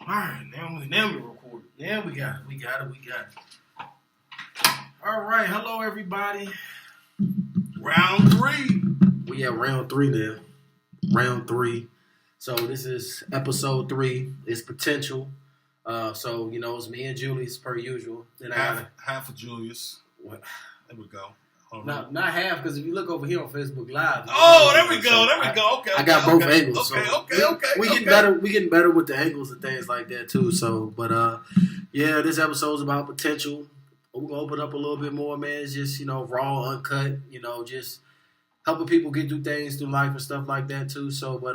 All right, now we record. Yeah, we got it. All right, hello everybody. Round 3. We at round 3 now. Round 3. So this is episode 3. It's potential. So it's me and Julius per usual. Then half of Julius. What? There we go. Not half, because if you look over here on Facebook Live. Oh, there we go. Okay. I got both angles. Okay. We getting better. We getting better with the angles and things like that too. So, but this episode's about potential. We're gonna open up a little bit more, man. It's just raw, uncut. Just helping people get through things through life and stuff like that too. So, but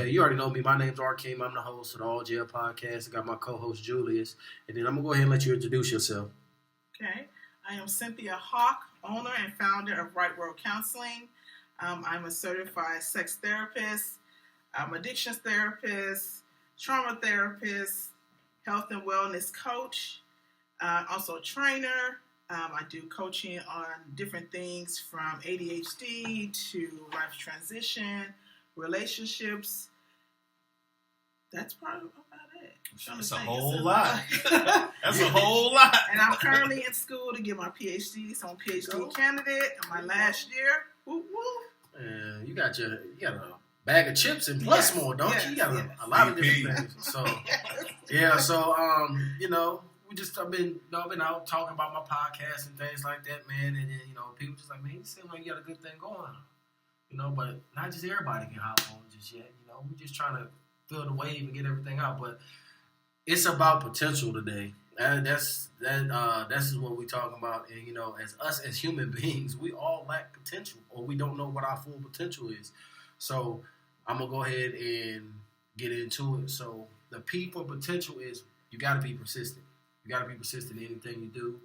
you already know me. My name's Arkeem. I'm the host of the All Jail Podcast. I got my co-host Julius, and then I'm gonna go ahead and let you introduce yourself. Okay, I am Cynthia Hawk, owner and founder of Right World Counseling. I'm a certified sex therapist, addictions therapist, trauma therapist, health and wellness coach, also a trainer. I do coaching on different things from ADHD to life transition, relationships. That's probably about it. That's a whole lot. That's a whole lot. And I'm currently in school to get my PhD. So I'm a PhD candidate in my last year. Woo woo. You got a bag of chips and plus more, don't you? You got a lot of different things. So I've been out talking about my podcast and things like that, man. And then people just like, man, you seem like you got a good thing going on, but not just everybody can hop on just yet. We're just trying to feel the wave and get everything out, but it's about potential today. That's what we're talking about. And as us as human beings, we all lack potential, or we don't know what our full potential is. So I'm gonna go ahead and get into it. So the P for potential is you got to be persistent. You got to be persistent in anything you do.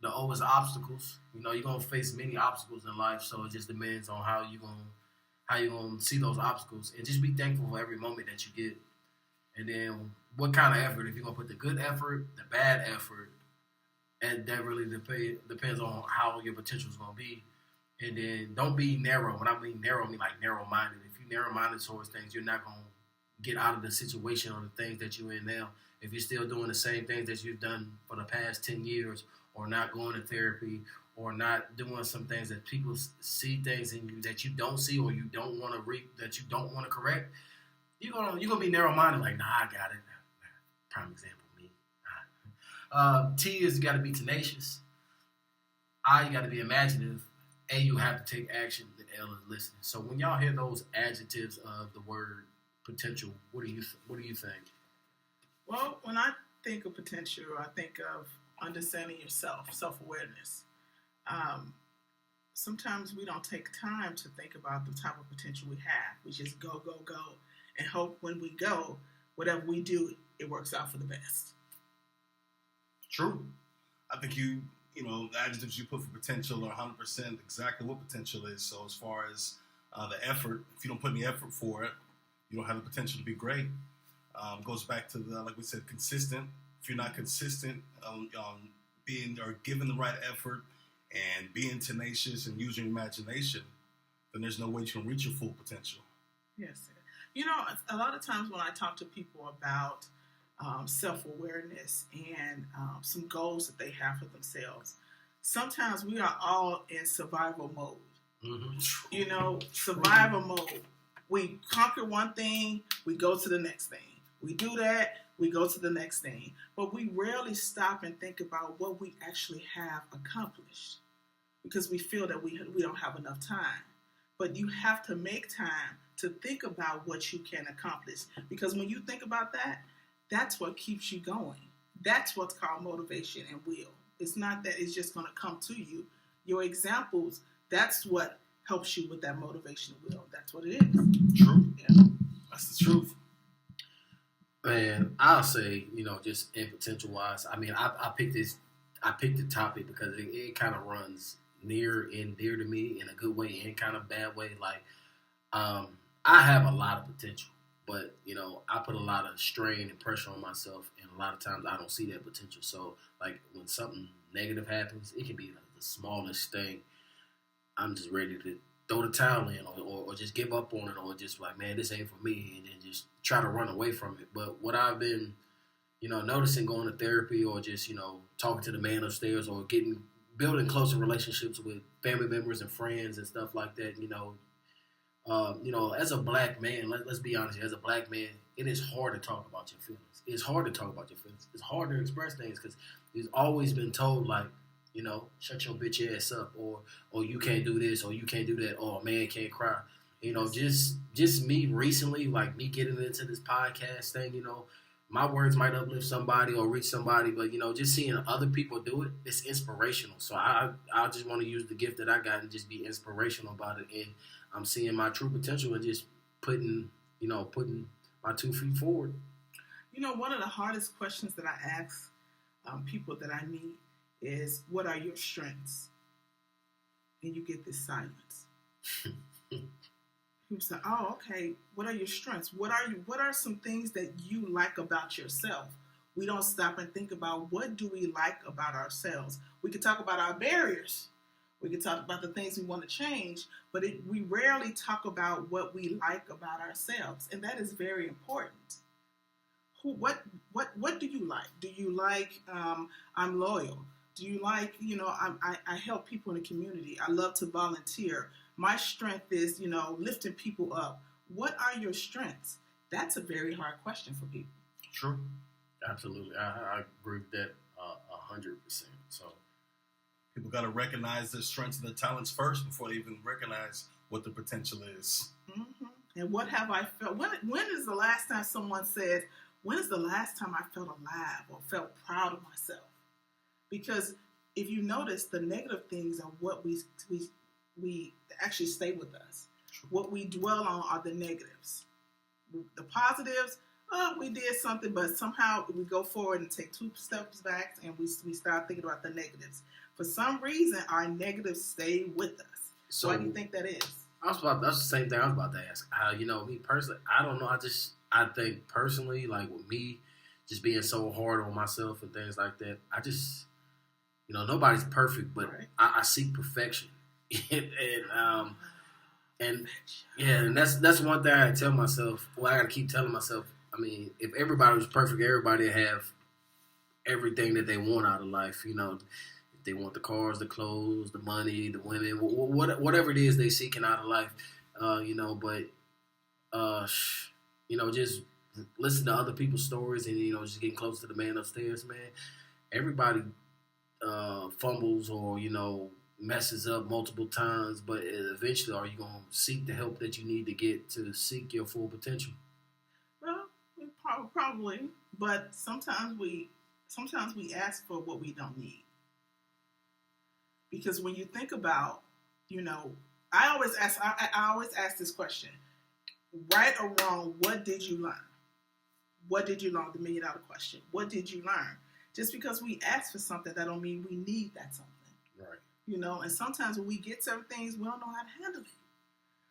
The O is obstacles. You're gonna face many obstacles in life, so it just depends on how you're gonna see those obstacles, and just be thankful for every moment that you get. And then what kind of effort? If you're gonna put the good effort, the bad effort, and that really depends on how your potential is gonna be. And then don't be narrow. When I mean narrow, I mean like narrow-minded. If you're narrow-minded towards things, you're not gonna get out of the situation or the things that you're in now. If you're still doing the same things that you've done for the past 10 years, or not going to therapy, or not doing some things that people see things in you that you don't see, or you don't want to that you don't want to correct, you're gonna be narrow-minded. Like, nah, I got it. Prime example, me. T is you got to be tenacious. I, you got to be imaginative. A, you have to take action. And L is listening. So when y'all hear those adjectives of the word potential, what do you think? Well, when I think of potential, I think of understanding yourself, self-awareness. Sometimes we don't take time to think about the type of potential we have. We just go, and hope when we go, whatever we do, it works out for the best. True. I think the adjectives you put for potential are 100% exactly what potential is. So as far as the effort, if you don't put any effort for it, you don't have the potential to be great. Goes back to like we said, consistent. If you're not consistent being or giving the right effort and being tenacious and using your imagination, then there's no way you can reach your full potential. Yes. A lot of times when I talk to people about self-awareness and some goals that they have for themselves, sometimes we are all in survival mode. Mm-hmm. Survival mode. We conquer one thing, we go to the next thing. We do that, we go to the next thing. But we rarely stop and think about what we actually have accomplished, because we feel that we don't have enough time. But you have to make time to think about what you can accomplish. Because when you think about that, that's what keeps you going. That's what's called motivation and will. It's not that it's just going to come to you. Your examples, that's what helps you with that motivation and will. That's what it is. True. Yeah. That's the truth. Man, I'll say, just in potential-wise, I mean, I picked the topic because it kind of runs near and dear to me in a good way and kind of bad way. Like, I have a lot of potential, but, I put a lot of strain and pressure on myself, and a lot of times I don't see that potential. So, like, when something negative happens, it can be like the smallest thing. I'm just ready to throw the towel in or just give up on it or just like, man, this ain't for me, and then just try to run away from it. But what I've been, noticing going to therapy or just, talking to the man upstairs or building closer relationships with family members and friends and stuff like that, as a black man, let's be honest, as a black man, it is hard to talk about your feelings. It's hard to talk about your feelings. It's hard to express things because it's always been told like, shut your bitch ass up, or you can't do this, or you can't do that, or a man can't cry. Just me recently, like me getting into this podcast thing, my words might uplift somebody or reach somebody, but just seeing other people do it, it's inspirational. So I just want to use the gift that I got and just be inspirational about it. And I'm seeing my true potential and just putting my 2 feet forward. One of the hardest questions that I ask people that I meet is, what are your strengths? And you get this silence. People say, oh, okay, what are your strengths? What are some things that you like about yourself? We don't stop and think about, what do we like about ourselves? We can talk about our barriers. We can talk about the things we want to change, but we rarely talk about what we like about ourselves, and that is very important. What do you like? Do you like, I'm loyal? Do you like, I help people in the community. I love to volunteer. My strength is, lifting people up. What are your strengths? That's a very hard question for people. True. Absolutely. I agree with that 100%. So people got to recognize their strengths and their talents first before they even recognize what the potential is. Mm-hmm. And what have I felt? When is the last time someone said, when is the last time I felt alive or felt proud of myself? Because if you notice, the negative things are what we actually stay with us. What we dwell on are the negatives. The positives, we did something, but somehow we go forward and take 2 steps back and we start thinking about the negatives. For some reason, our negatives stay with us. So why do you think that is? That's the same thing I was about to ask. Me personally, I don't know. I think personally, like with me, just being so hard on myself and things like that, I just, nobody's perfect, but right. I seek perfection. and that's one thing I tell myself. Well, I gotta keep telling myself. I mean, if everybody was perfect, everybody would have everything that they want out of life. If they want the cars, the clothes, the money, the women, whatever it is they seeking out of life. Just listen to other people's stories and just getting close to the man upstairs, man. Everybody fumbles or messes up multiple times, but eventually are you going to seek the help that you need to get to seek your full potential? Well, probably, but sometimes we ask for what we don't need. Because when you think about, I always ask this question, right or wrong, what did you learn? What did you learn? The $1 million question. What did you learn? Just because we ask for something, that don't mean we need that something. Right. And sometimes when we get certain things, we don't know how to handle it.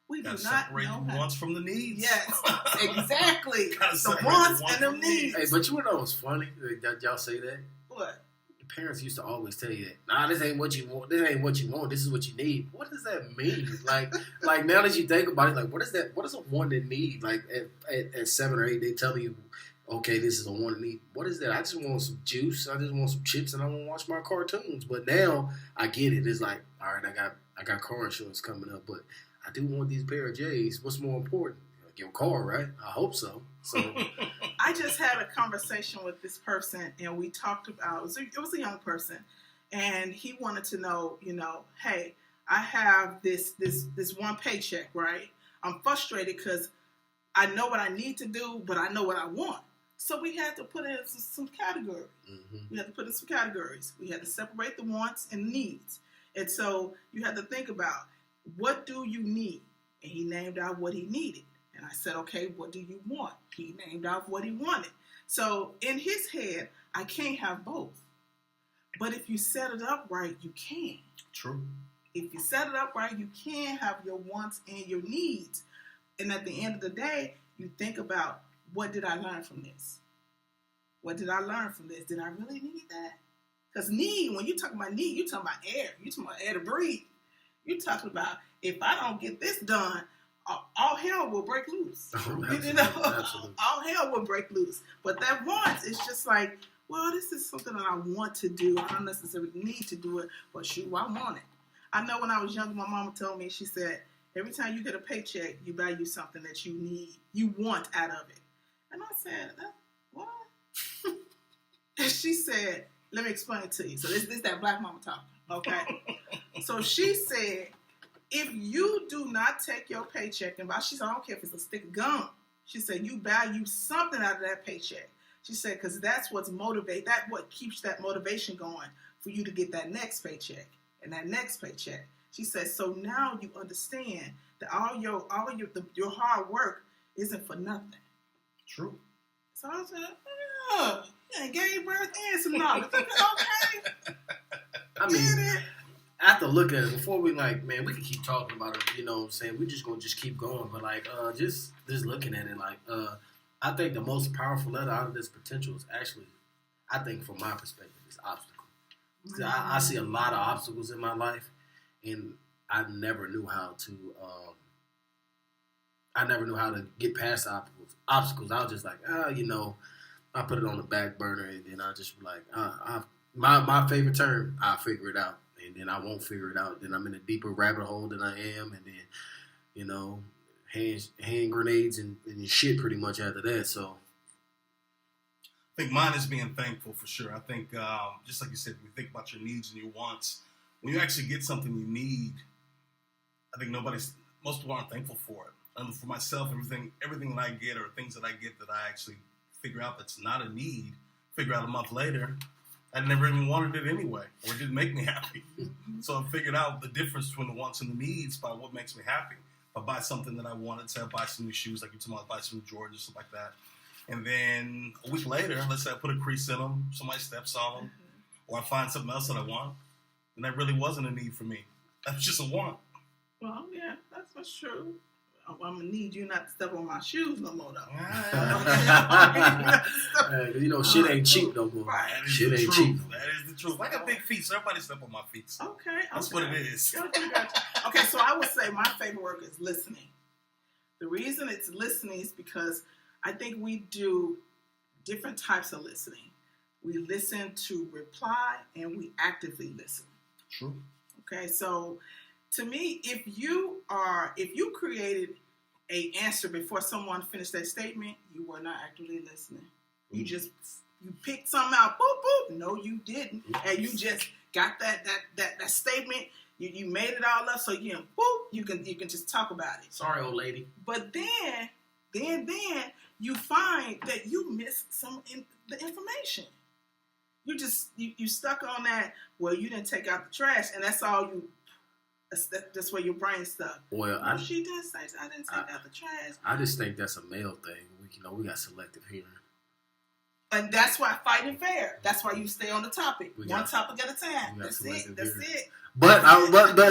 We do not separate know the wants from the needs. Yes, exactly. The wants and the needs. Hey, but what's funny? That y'all say that? What? Your parents used to always tell you that. Nah, this ain't what you want. This ain't what you want. This is what you need. What does that mean? Like now that you think about it, like what is that? What is a want and need? Like at 7 or 8, they tell you, okay, this is a want and need. What is that? I just want some juice. I just want some chips, and I want to watch my cartoons. But now I get it. It's like, all right, I got car insurance coming up, but I do want these pair of J's. What's more important? Your car, right? I hope so. So I just had a conversation with this person, and we talked about it was a young person, and he wanted to know, hey, I have this one paycheck, right? I'm frustrated because I know what I need to do, but I know what I want. So we had to put in some categories. Mm-hmm. We had to put in some categories. We had to separate the wants and needs. And so you had to think about, what do you need? And he named out what he needed. And I said, okay, what do you want? He named out what he wanted. So in his head, I can't have both. But if you set it up right, you can. True. If you set it up right, you can have your wants and your needs. And at the end of the day, you think about, what did I learn from this? What did I learn from this? Did I really need that? Because need, when you talk about need, you're talking about air. You're talking about air to breathe. You're talking about if I don't get this done, all hell will break loose. Absolutely. All hell will break loose. But that once, it's just like, well, this is something that I want to do. I don't necessarily need to do it, but shoot, I want it. I know when I was younger, my mama told me, she said, every time you get a paycheck, you buy you something that you need, you want out of it. And I said, what? And she said, let me explain it to you. So this that black mama talking, okay? So she said, if you do not take your paycheck and buy, she said, I don't care if it's a stick of gum. She said, you value something out of that paycheck. She said, because that's what keeps that motivation going for you to get that next paycheck and that next paycheck. She said, so now you understand that all your hard work isn't for nothing. True. So I said, oh, you gave birth and some knowledge. Okay. I mean, I have to look at it before we like, man, we can keep talking about it, you know what I'm saying? We're just going to just keep going. But like, just looking at it, like, I think the most powerful letter out of this potential is actually, I think from my perspective, is obstacle. Mm-hmm. I see a lot of obstacles in my life, and I never knew how to get past obstacles. I was just like, you know, I put it on the back burner, and then I just be like, my favorite term, I'll figure it out. And then I won't figure it out. Then I'm in a deeper rabbit hole than I am. And then, you know, hand grenades and shit pretty much after that. So I think mine is being thankful for sure. I think, just like you said, when you think about your needs and your wants, when you actually get something you need, I think most people aren't thankful for it. And for myself, everything that I get or things that I get that I actually figure out that's not a need, figure out a month later, I never even wanted it anyway, or it didn't make me happy. So I figured out the difference between the wants and the needs by what makes me happy. If I buy something that I wanted, say I buy some new shoes, like you're talking about, buy some new Jordans, stuff like that. And then a week later, let's say I put a crease in them, somebody steps on them, or I find something else that I want, and that really wasn't a need for me. That was just a want. Well, yeah, that's true. I'm going to need you not to step on my shoes no more, though. You know, shit ain't cheap no more. Right. Shit ain't cheap. That is the truth. I got big feet, so everybody step on my feet. So okay. That's what it is. Okay, so I would say my favorite work is listening. The reason it's listening is because I think we do different types of listening. We listen to reply, and we actively listen. True. Okay, so to me, if you created an answer before someone finished their statement, you were not actively listening. You picked something out, boop, boop. No, you didn't. And you just got that statement. You made it all up, so you can just talk about it. Sorry, old lady. But then you find that you missed some the information. You stuck on that. Well, you didn't take out the trash, and that's all you. That's where your brain stuck. Well, she didn't say I didn't take out the trash. I just think that's a male thing. We got selective hearing. And that's why fighting fair. That's why you stay on the topic. One topic at a time. That's it. But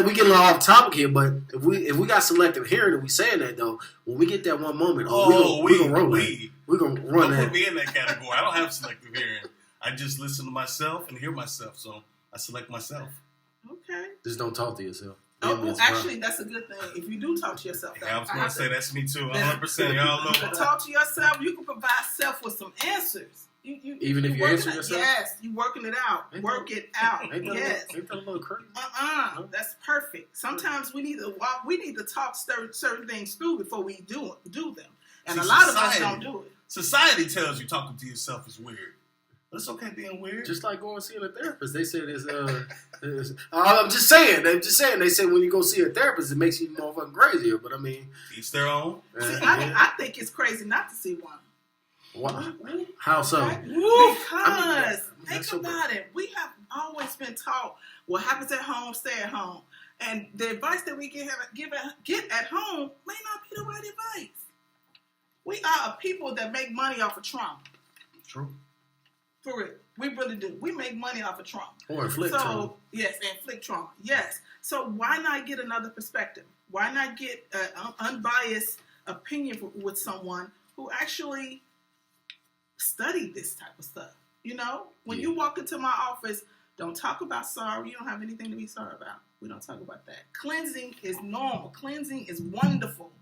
we get a little off topic here. But if we got selective hearing and we saying that though, when we get that one moment, we gonna roll it. We gonna run that. Don't put me in that category. I don't have selective hearing. I just listen to myself and hear myself. So I select myself. Okay. Just don't talk to yourself. Oh, actually, that's a good thing. If you do talk to yourself, I was going to say that's me too. 100%. Y'all know. Talk to yourself. You can provide self with some answers. Even if you answer yourself? Yes, you working it out. Work it out. Yes. Ain't that a little crazy? That's perfect. Sometimes we need to talk certain things through before we do them. And a lot of us don't do it. Society tells you talking to yourself is weird. But it's okay being weird. Just like going seeing a therapist. They said I'm just saying. They say when you go see a therapist, it makes you motherfucking crazier. But I mean, each their own. See, I think it's crazy not to see one. Wow. How so? Because think about it. We have always been taught what happens at home, stay at home, and the advice that we get at home may not be the right advice. We are a people that make money off of trauma. True. For real. We really do. We make money off of trauma. Or inflict trauma. Yes, inflict trauma. Yes. So why not get another perspective? Why not get an unbiased opinion with someone who actually studied this type of stuff? You know? When you walk into my office, Don't talk about sorry. You don't have anything to be sorry about. We don't talk about that. Cleansing is normal. Cleansing is wonderful.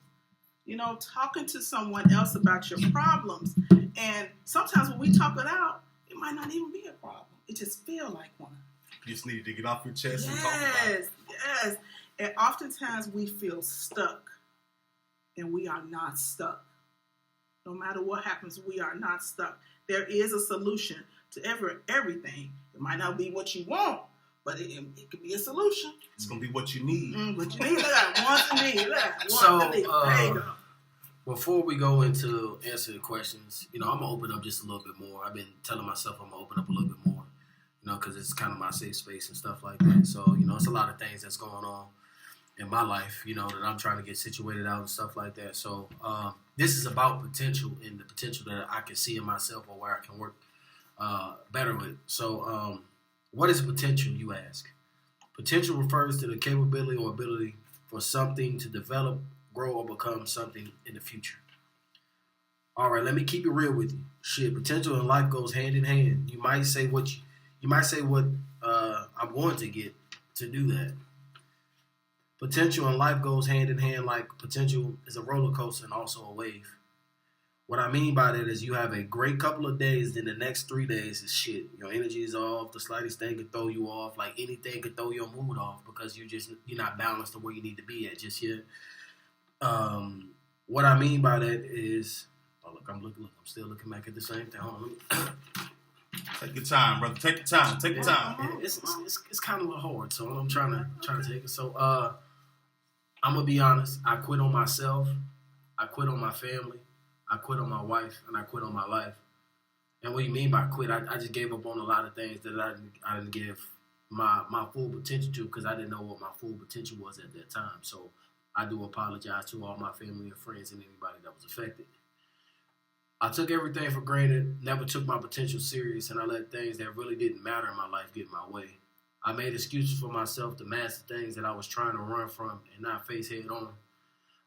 You know, talking to someone else about your problems. And sometimes when we talk it out, it might not even be a problem. It just feel like one. You just needed to get off your chest and talk about it. Yes. And oftentimes we feel stuck. And we are not stuck. No matter what happens, we are not stuck. There is a solution to everything. It might not be what you want, but it could be a solution. It's going to be what you need. What you need. Want to need. So, there you go. Before we go into answer the questions, I'm going to open up just a little bit more. I've been telling myself I'm going to open up a little bit more, because it's kind of my safe space and stuff like that. So, it's a lot of things that's going on in my life, that I'm trying to get situated out and stuff like that. So, this is about potential and the potential that I can see in myself or where I can work better with. So, what is potential, you ask? Potential refers to the capability or ability for something to develop, grow, or become something in the future. All right, let me keep it real with you. Shit, potential in life goes hand in hand. You might say what I'm going to get to do that. Potential in life goes hand in hand, like potential is a roller coaster and also a wave. What I mean by that is you have a great couple of days, then the next 3 days is shit. Your energy is off. The slightest thing could throw you off. Like anything could throw your mood off because you're not balanced to where you need to be at just yet. What I mean by that is, I'm still looking back at the same thing. Hold on, Take your time, brother. Take your time. Take your time. It's kind of a little hard, so I'm trying to take it. So I'm gonna be honest. I quit on myself. I quit on my family. I quit on my wife, and I quit on my life. And what do you mean by quit? I just gave up on a lot of things that I didn't give my full potential to because I didn't know what my full potential was at that time. So I do apologize to all my family and friends and anybody that was affected. I took everything for granted, never took my potential serious, and I let things that really didn't matter in my life get in my way. I made excuses for myself to mask the things that I was trying to run from and not face head on.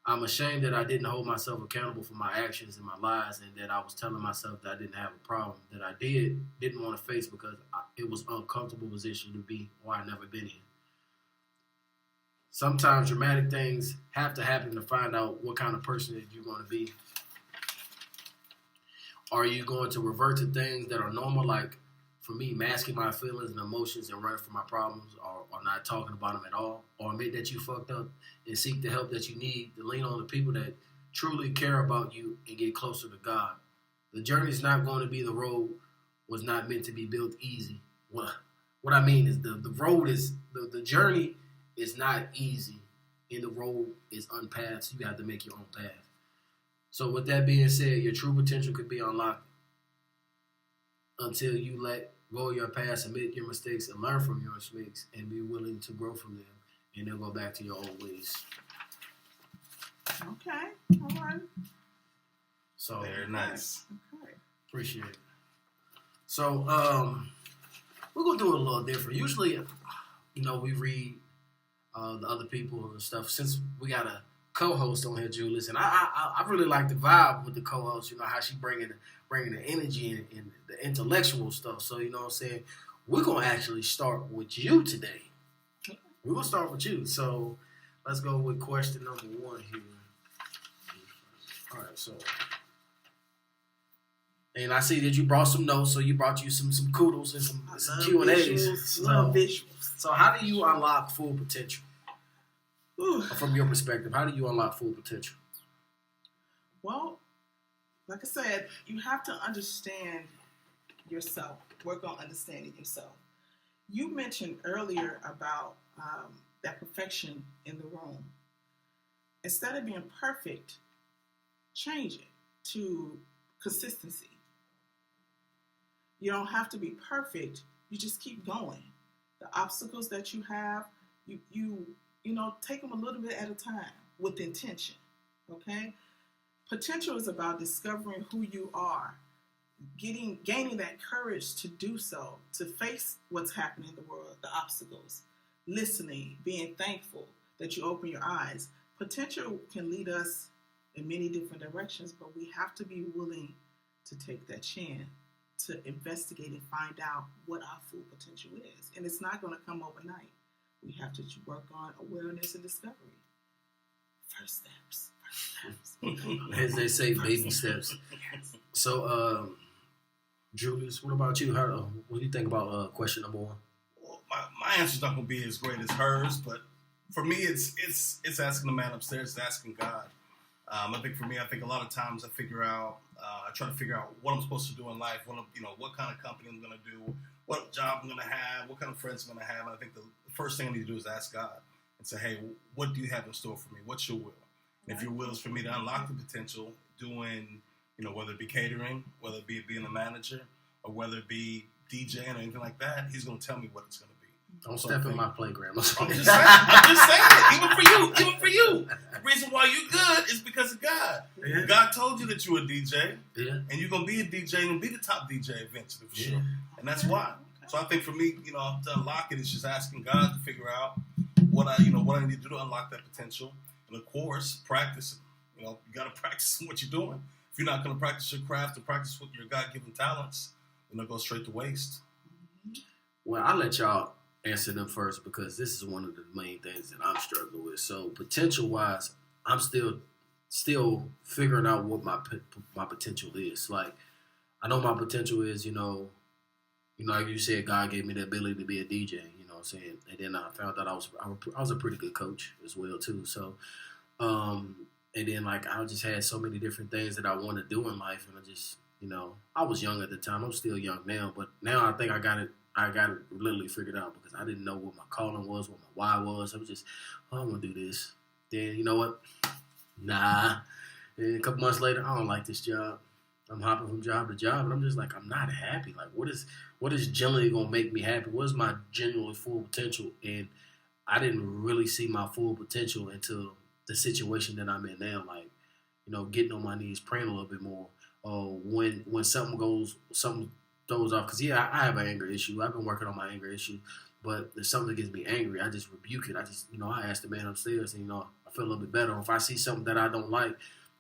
I'm ashamed that I didn't hold myself accountable for my actions and my lies, and that I was telling myself that I didn't have a problem that I didn't want to face because it was an uncomfortable position to be or I'd never been in. Sometimes dramatic things have to happen to find out what kind of person that you're going to be. Are you going to revert to things that are normal, like, for me, masking my feelings and emotions and running from my problems or not talking about them at all? Or admit that you fucked up and seek the help that you need to lean on the people that truly care about you and get closer to God? The journey is not going to be the road was not meant to be built easy. What I mean is the road is, the journey is not easy and the road is unpathed. So you have to make your own path. So with that being said, your true potential could be unlocked until you let go of your past, admit your mistakes, and learn from your mistakes, and be willing to grow from them, and then go back to your old ways. Okay, all right. So very nice. Okay. Appreciate it. So we're gonna do it a little different. Usually, we read the other people and stuff. Since we got a co-host on here, Julius, and I really like the vibe with the co-host. How she bringing the energy and the intellectual stuff. So what I'm saying, we're gonna actually start with you today. We're gonna start with you. So let's go with question number 1 here. All right, so, and I see that you brought some notes, so you brought you some kudos and some Q&As. Love visuals. So how do you unlock full potential? Ooh. From your perspective, how do you unlock full potential? Well, like I said, you have to understand yourself. Work on understanding yourself. You mentioned earlier about that perfection in the room. Instead of being perfect, change it to consistency. You don't have to be perfect. You just keep going. The obstacles that you have, you take them a little bit at a time with intention. Okay? Potential is about discovering who you are, gaining that courage to do so, to face what's happening in the world, the obstacles, listening, being thankful that you open your eyes. Potential can lead us in many different directions, but we have to be willing to take that chance to investigate and find out what our full potential is. And it's not going to come overnight. We have to work on awareness and discovery. First steps. As they say, baby steps. Yes. So, Julius, what about you? What do you think about question number 1? Well, my answer's not going to be as great as hers, but for me, it's asking the man upstairs, it's asking God. I think a lot of times I try to figure out what I'm supposed to do in life, what kind of company I'm going to do, what job I'm going to have, what kind of friends I'm going to have. And I think the first thing I need to do is ask God and say, hey, what do you have in store for me? What's your will? And if your will is for me to unlock the potential doing, whether it be catering, whether it be being a manager, or whether it be DJing or anything like that, he's going to tell me what it's going to be. Don't step in my playground. I'm just saying, even for you. The reason why you good is because of God. Yeah. God told you that you were a DJ, Yeah. and you're going to be a DJ and be the top DJ eventually, for sure. And that's why. So I think for me, to unlock it, it's just asking God to figure out what I need to do to unlock that potential. And of course, practice it. You got to practice what you're doing. If you're not going to practice your craft or practice with your God-given talents, then it'll go straight to waste. Well, I'll let y'all answer them first because this is one of the main things that I'm struggling with. So potential-wise, I'm still figuring out what my potential is. Like, I know my potential is, like you said, God gave me the ability to be a DJ. You know what I'm saying? And then I found out I was a pretty good coach as well too. So, and then like I just had so many different things that I want to do in life, and I just, I was young at the time. I'm still young now, but now I think I got it literally figured out because I didn't know what my calling was, what my why was. I was just, I'm going to do this. Then, you know what? Nah. And a couple months later, I don't like this job. I'm hopping from job to job, and I'm just like, I'm not happy. Like, what is generally going to make me happy? What is my genuinely full potential? And I didn't really see my full potential until the situation that I'm in now. Like, getting on my knees, praying a little bit more. When something throws off, because I have an anger issue. I've been working on my anger issue, but if something gets me angry, I just rebuke it. I just, I ask the man upstairs, and I feel a little bit better. Or if I see something that I don't like,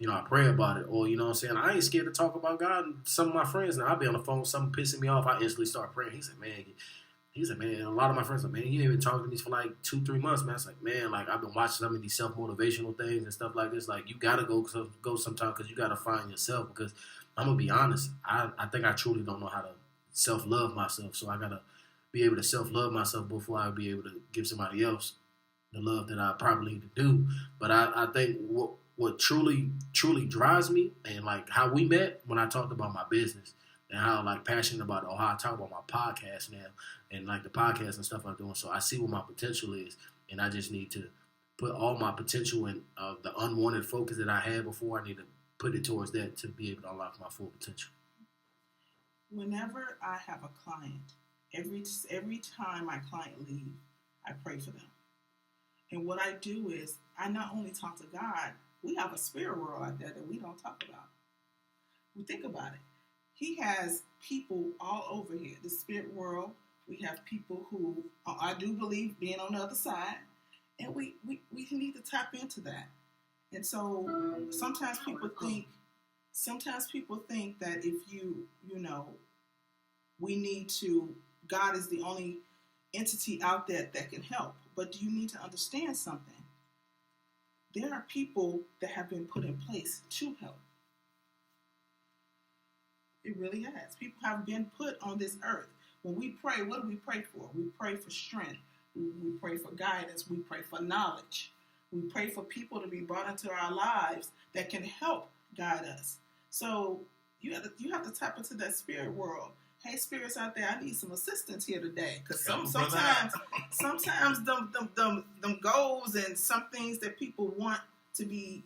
I pray about it. Or what I'm saying, I ain't scared to talk about God. And some of my friends, now I'll be on the phone, something pissing me off, I instantly start praying. He said, man, a lot of my friends are like, man, you ain't been talking to me for like 2-3 months, man. It's like, man, like I've been watching some of these self-motivational things and stuff like this. Like, you gotta go sometime because you gotta find yourself. Because I'm gonna be honest, I think I truly don't know how to self-love myself. So I got to be able to self-love myself before I be able to give somebody else the love that I probably need to do. But I think what truly drives me, and like how we met when I talked about my business and how like passionate about it, or how I talk about my podcast now and like the podcast and stuff I'm doing. So I see what my potential is, and I just need to put all my potential and the unwanted focus that I had before, I need to put it towards that to be able to unlock my full potential. Whenever I have a client, every time my client leaves, I pray for them. And what I do is I not only talk to God, we have a spirit world out there that we don't talk about. We think about it. He has people all over here, the spirit world. We have people who I do believe being on the other side, and we need to tap into that. And so sometimes people think that if we need to, God is the only entity out there that can help. But you need to understand something. There are people that have been put in place to help. It really has. People have been put on this earth. When we pray, what do we pray for? We pray for strength. We pray for guidance. We pray for knowledge. We pray for people to be brought into our lives that can help guide us. So you have to tap into that spirit world. Hey, spirits out there, I need some assistance here today. Because sometimes them goals and some things that people want to be,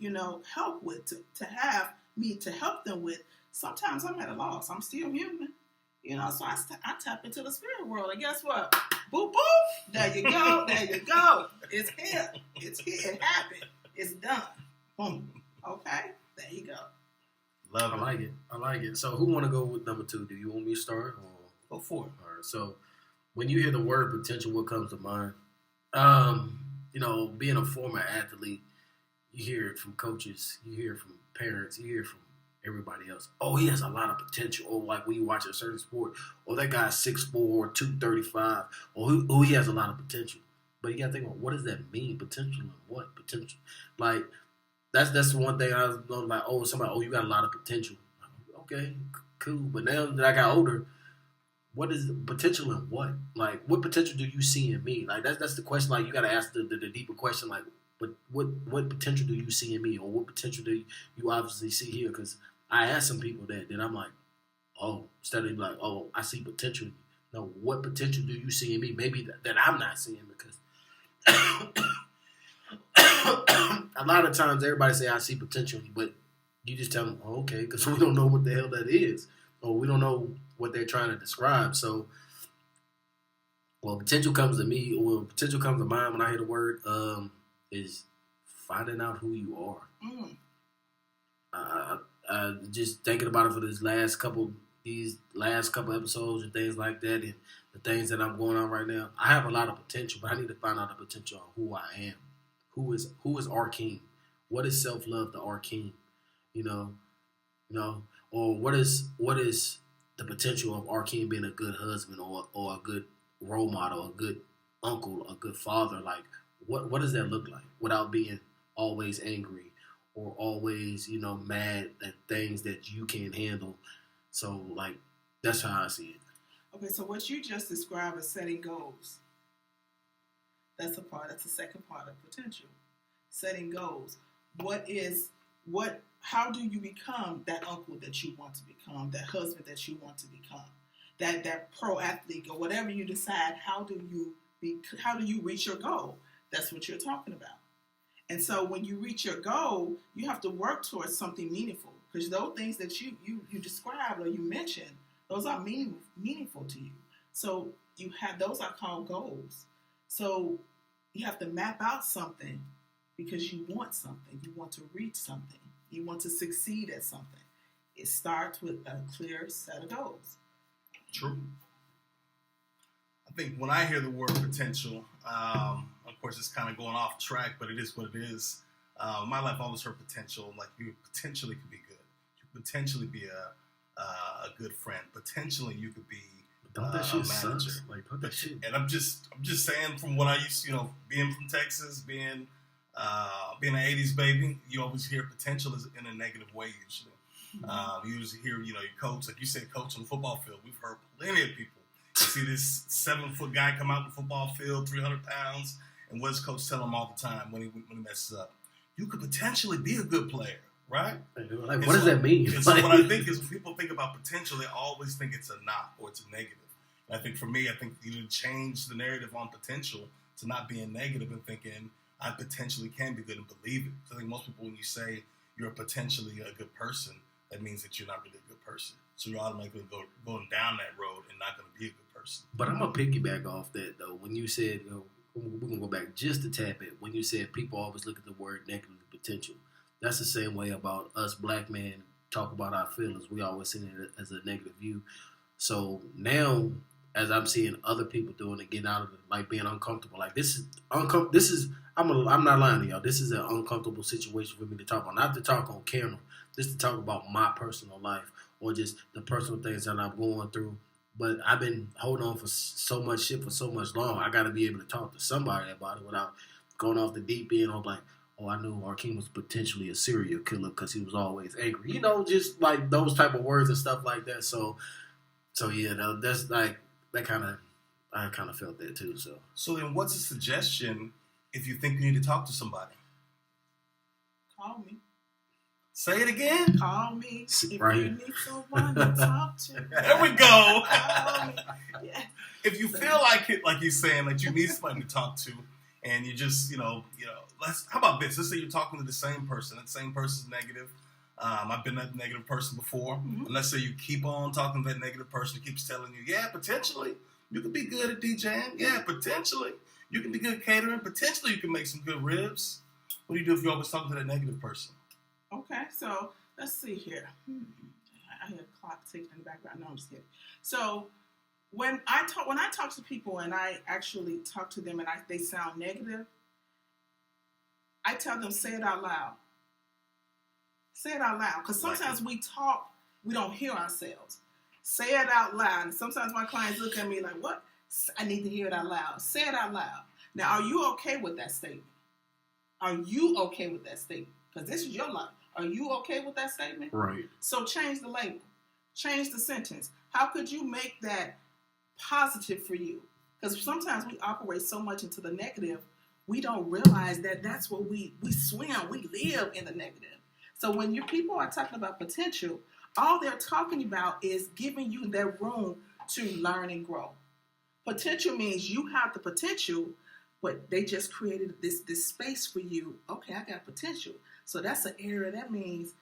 help with, to have me to help them with, sometimes I'm at a loss. I'm still human. So I tap into the spirit world. And guess what? Boop, boop. There you go. There you go. It's here. It's here. It happened. It's done. Boom. Okay? There you go. Love it. I like it. So who want to go with number 2? Do you want me to start? Or? Go for it. All right. So when you hear the word potential, what comes to mind? Being a former athlete, you hear it from coaches, you hear it from parents, you hear it from everybody else. Oh, he has a lot of potential. Or like when you watch a certain sport, oh, that guy's 6'4", 235. Or he has a lot of potential. But you got to think about, what does that mean? Potential and what? Potential. Like, that's the one thing I was like, oh, somebody, oh, you got a lot of potential. Okay, cool. But now that I got older, what is the potential in what? Like, what potential do you see in me? Like, that's the question. Like, you got to ask the deeper question. Like, but what potential do you see in me, or what potential do you obviously see here? Because I asked some people that I'm like, oh, instead of like, oh, I see potential in you. No, what potential do you see in me? Maybe that I'm not seeing, because a lot of times everybody say I see potential, but you just tell them, oh, okay, because we don't know what the hell that is, or we don't know what they're trying to describe. So, well, potential comes to me, or potential comes to mind when I hear the word is finding out who you are. Just thinking about it for these last couple episodes and things like that, and the things that I'm going on right now. I have a lot of potential, but I need to find out the potential of who I am. Who is Arkeem? What is self-love to Arkeem? You know, or what is the potential of Arkeem being a good husband, or a good role model, a good uncle, a good father? Like, what does that look like without being always angry or always, mad at things that you can't handle? So, like, that's how I see it. Okay, so what you just described is setting goals. That's the second part of potential. Setting goals. How do you become that uncle that you want to become, that husband that you want to become, that pro athlete, or whatever you decide? How do you reach your goal? That's what you're talking about. And so when you reach your goal, you have to work towards something meaningful, because those things that you described or you mentioned, those are meaningful to you. So those are called goals. So you have to map out something, because you want something. You want to reach something. You want to succeed at something. It starts with a clear set of goals. True. I think when I hear the word potential, of course it's kind of going off track, but it is what it is. My life always heard potential, like you potentially could be good. You could potentially be a good friend. Potentially you could be don't that shit a manager. Sucks? Like, don't that shit. And I'm just saying, from what I used to, being from Texas, being an 80s baby, you always hear potential is in a negative way usually. You usually hear, your coach, like you said, coach on the football field. We've heard plenty of people. You see this 7-foot guy come out the football field, 300 pounds, and what does coach tell him all the time when he messes up? You could potentially be a good player, right? Like, what does that mean? And so what I think is, when people think about potential, they always think it's a knock or it's a negative. And I think for me, you need to change the narrative on potential to not being negative and thinking, I potentially can be good, and believe it. So I think most people, when you say you're potentially a good person, that means that you're not really a good person. So you're automatically going down that road and not going to be a good person. But I'm going to piggyback off that, though. When you said, we're going to go back just a tad bit. When you said people always look at the word negative potential, that's the same way about us black men talk about our feelings. We always see it as a negative view. So now, as I'm seeing other people doing it, getting out of it, like being uncomfortable. Like, this is uncomfortable. This is, I'm not lying to y'all. This is an uncomfortable situation for me to talk about. Not to talk on camera. Just to talk about my personal life, or just the personal things that I'm going through. But I've been holding on for so much shit for so much long. I got to be able to talk to somebody about it without going off the deep end of like, oh, I knew Arkeem was potentially a serial killer because he was always angry. Just like those type of words and stuff like that. So yeah, that's like, I kind of felt that too. So then what's a suggestion if you think you need to talk to somebody? Call me. Say it again. Call me if right. you need someone to talk to. There we go. Call me. Yeah. If you feel like it, like you're saying, like you need somebody to talk to, and you just, how about this? Let's say you're talking to the same person. That same person's negative. I've been that negative person before. Mm-hmm. And let's say you keep on talking to that negative person who keeps telling you, yeah, potentially you could be good at DJing. Yeah, potentially you can be good at catering. Potentially you can make some good ribs. What do you do if you're always talking to that negative person? Okay, so let's see here. I hear a clock ticking in the background. No, I'm just kidding. So when I talk to people and I actually talk to them and they sound negative, I tell them, say it out loud. Say it out loud. Because Like sometimes we talk, we don't hear ourselves. Say it out loud. And sometimes my clients look at me like, what? I need to hear it out loud. Say it out loud. Now, are you okay with that statement? Are you okay with that statement? Because this is your life. Are you okay with that statement? Right. So change the label. Change the sentence. How could you make that positive for you? Because sometimes we operate so much into the negative, we don't realize that that's what we swim. We live in the negative. So when your people are talking about potential, all they're talking about is giving you that room to learn and grow. Potential means you have the potential, but they just created this space for you. Okay, I got potential. So that's an area that means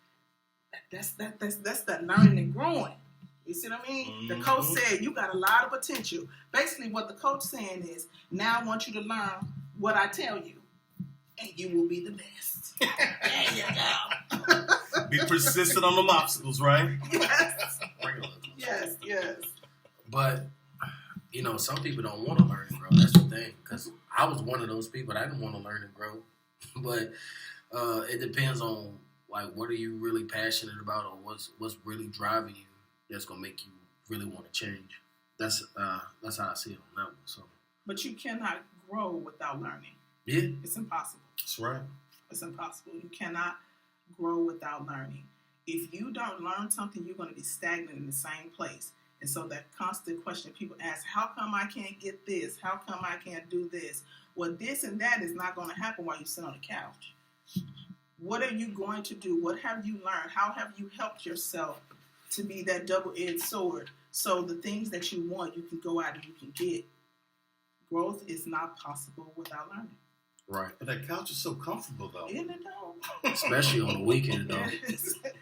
that's that learning and growing. You see what I mean? Mm-hmm. The coach said you got a lot of potential. Basically, what the coach saying is, now I want you to learn what I tell you, and you will be the best. There you go. Be persistent on them obstacles, right? Yes. Yes. But some people don't want to learn and grow. That's the thing. Because I was one of those people. I didn't want to learn and grow. But it depends on like what are you really passionate about, or what's really driving you. That's gonna make you really want to change. That's how I see it on that one. So, but you cannot grow without learning. Yeah, it's impossible. That's right. It's impossible. You cannot grow without learning. If you don't learn something, you're going to be stagnant in the same place. And so that constant question people ask, how come I can't get this? How come I can't do this? Well, this and that is not going to happen while you sit on the couch. What are you going to do? What have you learned? How have you helped yourself to be that double-edged sword? So the things that you want, you can go out and you can get. Growth is not possible without learning. Right. But that couch is so comfortable, though. Isn't it, though? Especially on the weekend, though.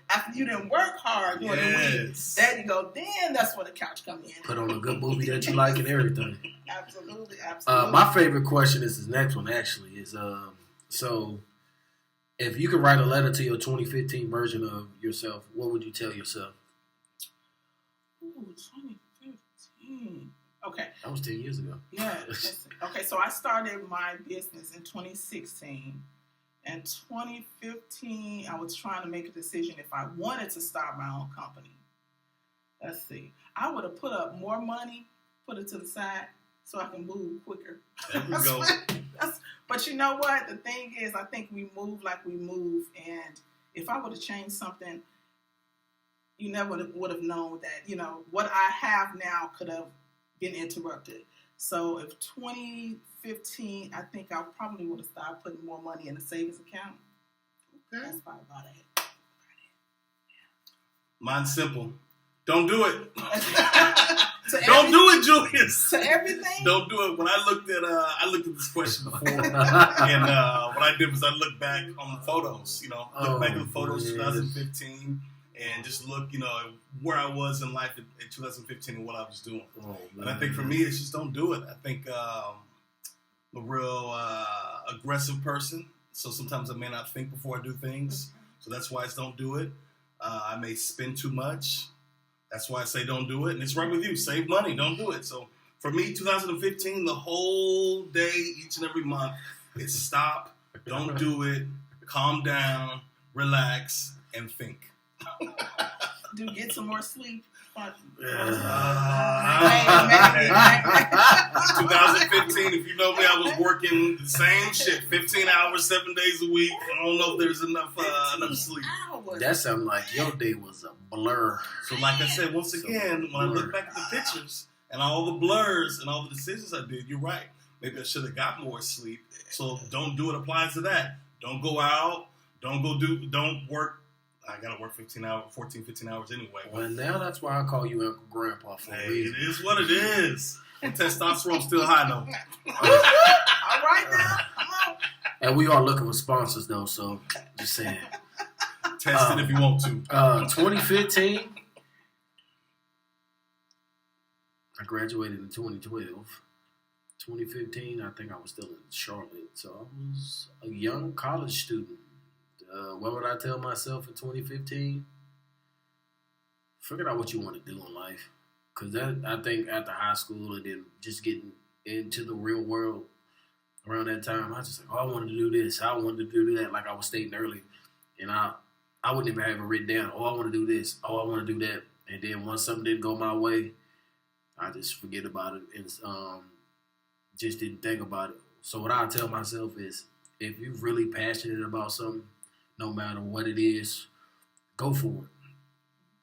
After you didn't work hard during the week, there you go. Then that's where the couch comes in. Put on a good movie that you like and everything. Absolutely. My favorite question is the next one, actually. Is so if you could write a letter to your 2015 version of yourself, what would you tell yourself? Ooh, 2015. Okay. That was 10 years ago. Yeah. Okay, so I started my business in 2016. In 2015, I was trying to make a decision if I wanted to start my own company. Let's see. I would have put up more money, put it to the side, so I can move quicker. There we go. But you know what? The thing is, I think we move like we move. And if I would have changed something, you never would have known that, what I have now could have been interrupted. So if 2015, I think I probably would have started putting more money in a savings account. Okay. That's probably about it. Mine's simple. Don't do it. Don't do it, Julius. To everything? Don't do it. When I looked at this question before, and what I did was I looked back on the photos. Look back at the photos, 2015. And just look, where I was in life in 2015 and what I was doing. And I think for me, it's just don't do it. I think I'm a real aggressive person. So sometimes I may not think before I do things. So that's why it's don't do it. I may spend too much. That's why I say don't do it. And it's right with you. Save money. Don't do it. So for me, 2015, the whole day, each and every month, it's stop, don't do it, calm down, relax, and think. Get some more sleep. 2015, if you know me, I was working the same shit, 15 hours, 7 days a week. I don't know if there's enough sleep. That sounds like your day was a blur. So like I said, once again, when I look back at the pictures and all the blurs and all the decisions I did, you're right. Maybe I should have got more sleep. So don't do it applies to that. Don't go out. Don't work. I got to work 15 hours anyway. Well, now that's why I call you Uncle Grandpa for a reason. It is what it is. And testosterone's still high, though. All right, now. Come on. And we are looking for sponsors, though, so just saying. Test it if you want to. 2015, I graduated in 2012. 2015, I think I was still in Charlotte, so I was a young college student. What would I tell myself in 2015? Figure out what you want to do in life. Because I think after high school and then just getting into the real world around that time, I was just like, I wanted to do this. I wanted to do that, like I was stating earlier. And I I wouldn't even have it written down. Oh, I want to do this. Oh, I want to do that. And then once something didn't go my way, I just forget about it and just didn't think about it. So what I tell myself is, if you're really passionate about something, no matter what it is, go for it.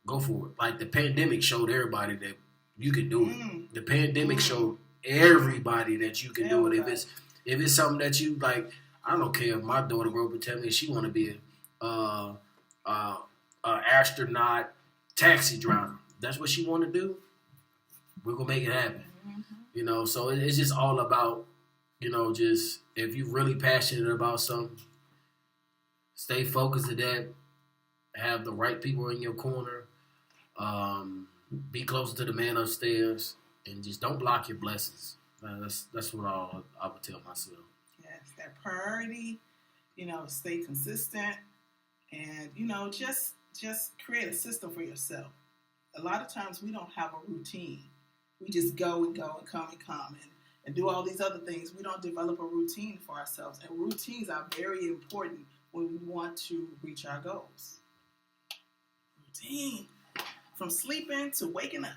Go for it. Like the pandemic showed everybody that you can do it. The pandemic showed everybody that you can do it. If it's something that you like, I don't care if my daughter grew up and tell me she want to be a astronaut, taxi driver. That's what she want to do. We're gonna make it happen. You know, so it's just all about, you know, just if you're really passionate about something, stay focused to that. Have the right people in your corner. Be closer to the man upstairs, and just don't block your blessings. That's what I would tell myself. Yes, that priority. You know, stay consistent, and you know, just create a system for yourself. A lot of times we don't have a routine. We just go and come and do all these other things. We don't develop a routine for ourselves, and routines are very important when we want to reach our goals. Routine. From sleeping to waking up.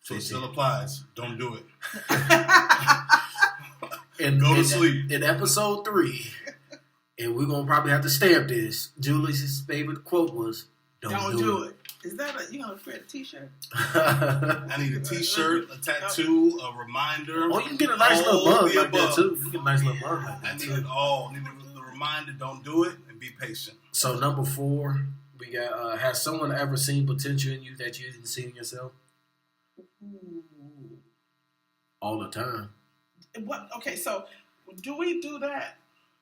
So it still applies. Don't do it. Go to sleep. In episode 3, and we're going to probably have to stamp this, Julius' favorite quote was, don't do it. Is that you going to create a t-shirt? I need a t-shirt, a tattoo, a reminder. Oh, you can get a nice little mug like that, too. You can get a nice little mug like that, I need it all. I need the reminder, don't do it, and be patient. So, number 4... we got, has someone ever seen potential in you that you didn't see in yourself? Ooh. All the time. What? Okay, so do we do that?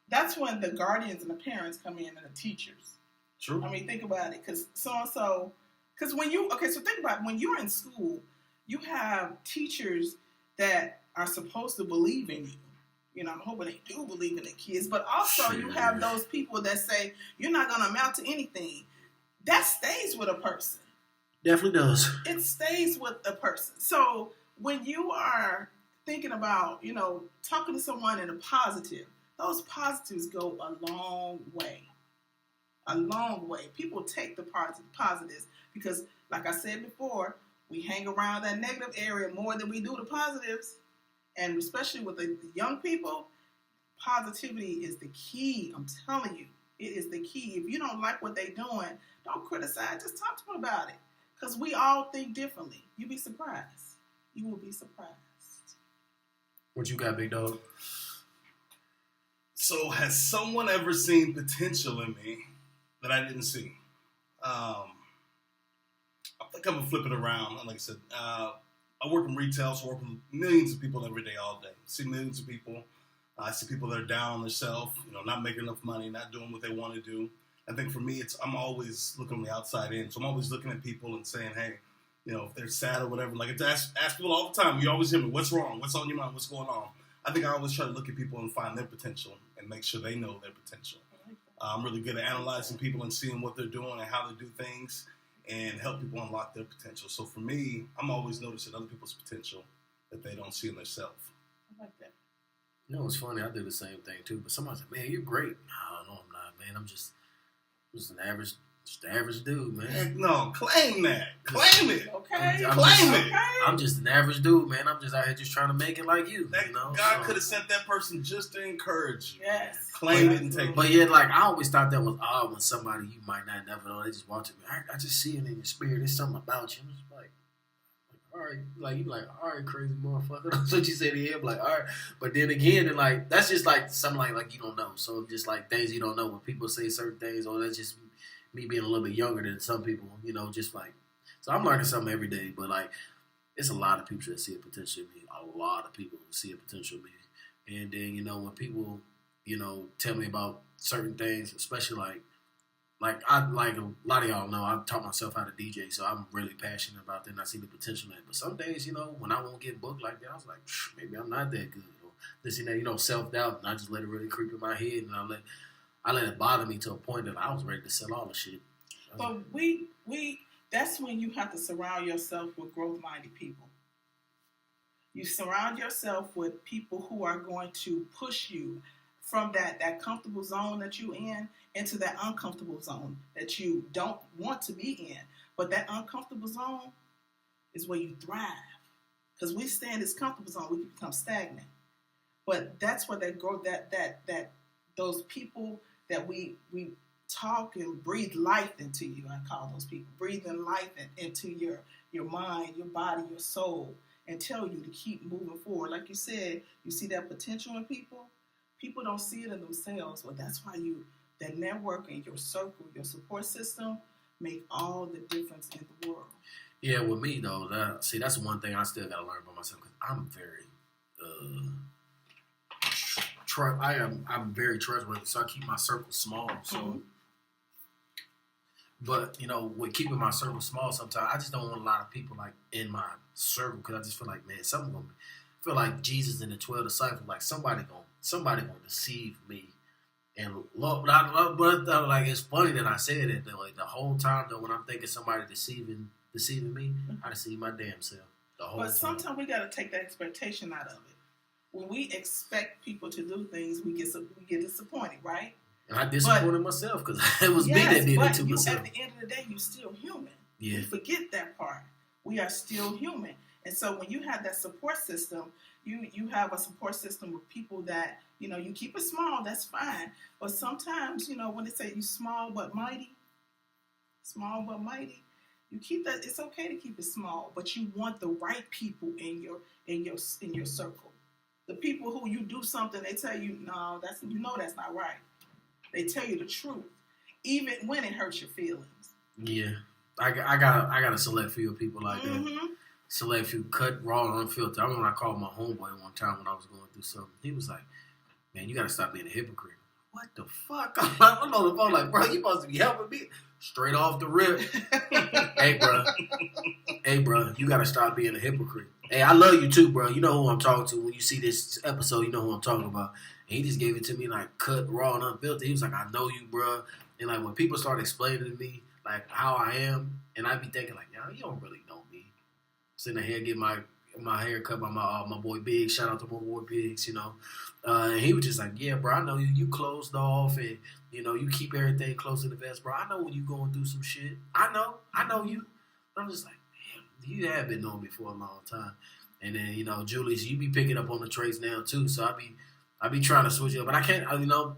That's when the guardians and the parents come in and the teachers. True. I mean, think about it, because so-and-so, because so think about it, when you're in school, you have teachers that are supposed to believe in you. You know, I'm hoping they do believe in the kids, but also you have those people that say, you're not going to amount to anything. That stays with a person. Definitely does. It stays with a person. So when you are thinking about, you know, talking to someone in a positive, those positives go a long way. A long way. People take the positives because, like I said before, we hang around that negative area more than we do the positives. And especially with the young people, positivity is the key. I'm telling you, it is the key. If you don't like what they're doing, don't criticize. Just talk to them about it. Because we all think differently. You'll be surprised. You will be surprised. What you got, big dog? So, has someone ever seen potential in me that I didn't see? I think I'm going to flip it around. Like I said, I work in retail, so I work with millions of people every day, all day. I see millions of people. I see people that are down on themselves, you know, not making enough money, not doing what they want to do. I think for me, I'm always looking on the outside in. So I'm always looking at people and saying, hey, you know, if they're sad or whatever, like I ask people all the time. You always hear me, what's wrong? What's on your mind? What's going on? I think I always try to look at people and find their potential and make sure they know their potential. I'm really good at analyzing people and seeing what they're doing and how they do things and help people unlock their potential. So for me, I'm always noticing other people's potential that they don't see in themselves. I like that. You know, it's funny. I do the same thing, too. But somebody said, man, you're great. No, I'm not, man. I'm just an average dude, man. Heck no, claim that. Claim it. Okay. Claim it. I'm just an average dude, man. I'm just out here just trying to make it like you. That, you know? God could have sent that person just to encourage you. Yes. Claim it and take it. But yeah, like I always thought that was odd when somebody you might not never know, they just watch it. I just see it in your spirit. There's something about you. I'm just like, all right, like you like, all right, crazy motherfucker. That's what you say to him, like, all right. But then again, and like that's just like something like you don't know. So just like things you don't know when people say certain things, or that's just me being a little bit younger than some people, you know, just like. So I'm learning something every day, but like it's a lot of people that see a potential in me. A lot of people see a potential in me, and then you know when people, you know, tell me about certain things, especially like a lot of y'all know I taught myself how to DJ, so I'm really passionate about that and I see the potential in it. But some days, you know, when I won't get booked like that, I was like, maybe I'm not that good. Or this and that, you know, self-doubt, and I just let it really creep in my head, and I let it bother me to a point that I was ready to sell all the shit. But that's when you have to surround yourself with growth-minded people. You surround yourself with people who are going to push you from that comfortable zone that you in into that uncomfortable zone that you don't want to be in. But that uncomfortable zone is where you thrive. Because we stay in this comfortable zone, we become stagnant. But that's where they grow that those people that we talk and breathe life into you. I call those people breathing life into your mind, your body, your soul, and tell you to keep moving forward. Like you said, you see that potential in people. People don't see it in themselves. Well, that's why that networking, your circle, your support system make all the difference in the world. Yeah, with me though, that's one thing I still gotta learn about myself because I'm very, I'm very trustworthy, so I keep my circle small. So, but with keeping my circle small, sometimes I just don't want a lot of people like in my circle because I just feel like, man, I feel like Jesus and the 12 disciples, like somebody gonna deceive me. And but like it's funny that I said it though. Like the whole time though, when I'm thinking somebody deceiving me, I deceive my damn self the whole time. But sometimes we got to take that expectation out of it. When we expect people to do things, we get disappointed, right? And I disappointed myself because it was me that did it to myself. At the end of the day, you're still human. Yeah. We forget that part. We are still human. And so when you have that support system, you have a support system with people that, you keep it small, that's fine. But sometimes, when they say you small but mighty, you keep that. It's okay to keep it small, but you want the right people in your circle. The people who you do something, they tell you, no, that's not right. They tell you the truth, even when it hurts your feelings. Yeah, I got a select few of people like that. Mm-hmm. Select few, cut raw and unfiltered. I remember I called my homeboy one time when I was going through something. He was like, "Man, you got to stop being a hypocrite." What the fuck? I'm on the phone like, bro, you supposed to be helping me. Straight off the rip. Hey, bro, you got to stop being a hypocrite. Hey, I love you too, bro. You know who I'm talking to. When you see this episode, you know who I'm talking about. And he just gave it to me like cut, raw, and unfiltered. He was like, I know you, bro. And like when people start explaining to me like how I am, and I be thinking like, yo, you don't really know me. Sitting here getting my hair cut by my boy Biggs. Shout out to my boy Biggs, And he was just like, yeah, bro, I know you. You closed off and, you keep everything close to the vest, bro. I know when you going through some shit. I know you. I'm just like, damn, you have been knowing me for a long time. And then, Julius, you be picking up on the traits now too. So I be trying to switch it up. But I can't,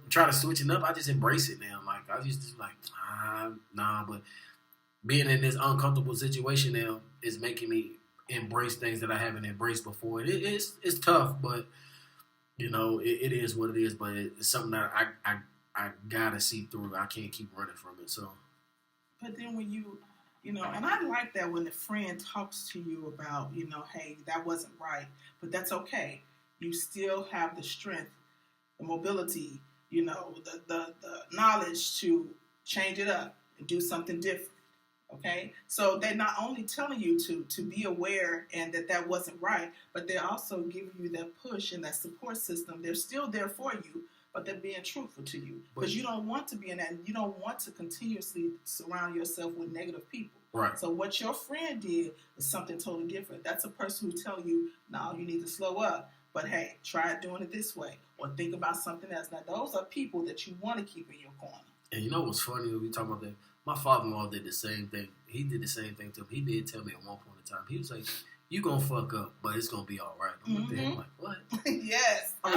try to switch it up. I just embrace it now. Like, I just like, nah. But being in this uncomfortable situation now is making me embrace things that I haven't embraced before. It's tough, but it is what it is. But it's something that I gotta see through. I can't keep running from it. So, but then when you and I like that when the friend talks to you about hey, that wasn't right, but that's okay. You still have the strength, the mobility, the knowledge to change it up and do something different. Okay, so they're not only telling you to be aware and that wasn't right, but they're also giving you that push and that support system. They're still there for you, but they're being truthful to you because you don't want to be in that. You don't want to continuously surround yourself with negative people. Right. So what your friend did is something totally different. That's a person who tell you, no, you need to slow up. But hey, try doing it this way or think about something else. Now, those are people that you want to keep in your corner. And you know what's funny when we talk about that? My father-in-law did the same thing. He did the same thing to him. He did tell me at one point in time. He was like, you going to fuck up, but it's going to be all right. I looked at him like, what? Yes, I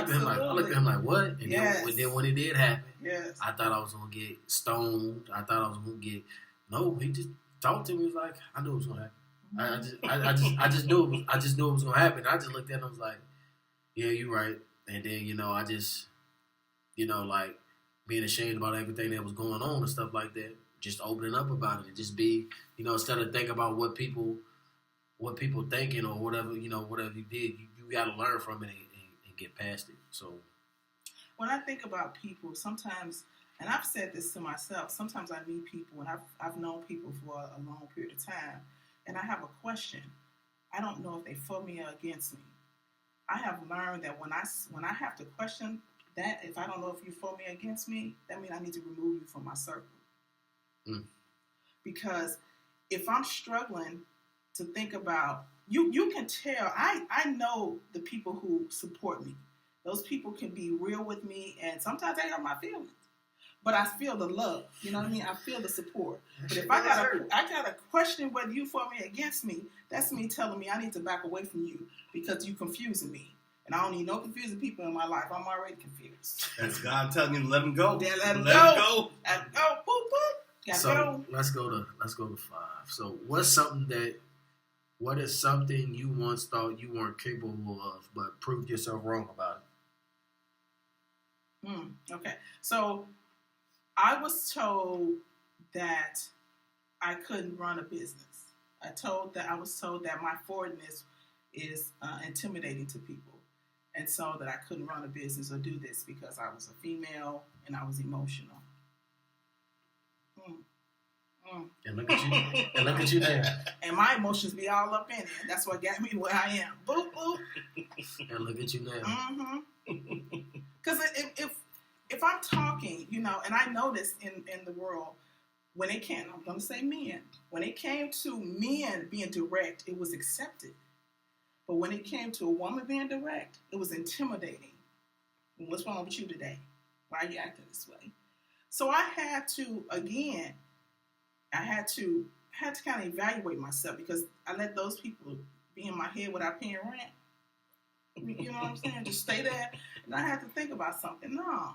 looked at him like, what? And then when it did happen, yes. I thought I was going to get stoned. I thought I was going to get... No, he just talked to me. He was like, I knew it was going to happen. I just knew it was going to happen. I just looked at him and was like, yeah, you're right. And then, I just, like being ashamed about everything that was going on and stuff like that. Just opening up about it and just be, instead of thinking about what people thinking or whatever, whatever you did, you got to learn from it and get past it. So when I think about people, sometimes, and I've said this to myself, sometimes I meet people and I've known people for a long period of time, and I have a question. I don't know if they for me or against me. I have learned that when I have to question that, if I don't know if you for me or against me, that means I need to remove you from my circle. Because if I'm struggling to think about, you can tell, I know the people who support me. Those people can be real with me, and sometimes they hurt my feelings. But I feel the love. You know what I mean? I feel the support. But if I gotta question whether you for me or against me, that's me telling me I need to back away from you because you confusing me. And I don't need no confusing people in my life. I'm already confused. That's God telling you to let him go. Yeah, let him go. go. Let him go. Boop, boop. Gotta So go. let's go to 5. So what is something you once thought you weren't capable of, but proved yourself wrong about it? Okay. So I was told that I couldn't run a business. I was told that my forwardness is intimidating to people. And so that I couldn't run a business or do this because I was a female and I was emotional. And look at you. And look at you there. And my emotions be all up in it. That's what got me where I am. Boop, boop. And look at you now. Because if I'm talking, you know, and I noticed in the world, when it came, I'm going to say men, when it came to men being direct, it was accepted. But when it came to a woman being direct, it was intimidating. What's wrong with you today? Why are you acting this way? So I had to kind of evaluate myself because I let those people be in my head without paying rent. You know what I'm saying? Just stay there. And I had to think about something. No,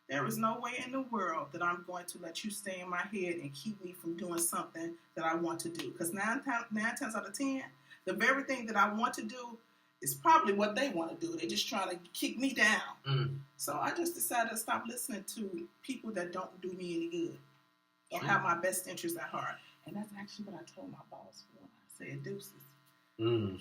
There is no way in the world that I'm going to let you stay in my head and keep me from doing something that I want to do. Because 9 times out of 10, the very thing that I want to do is probably what they want to do. They're just trying to kick me down. So I just decided to stop listening to people that don't do me any good. Don't have my best interests at heart. And that's actually what I told my boss when I said deuces. Okay.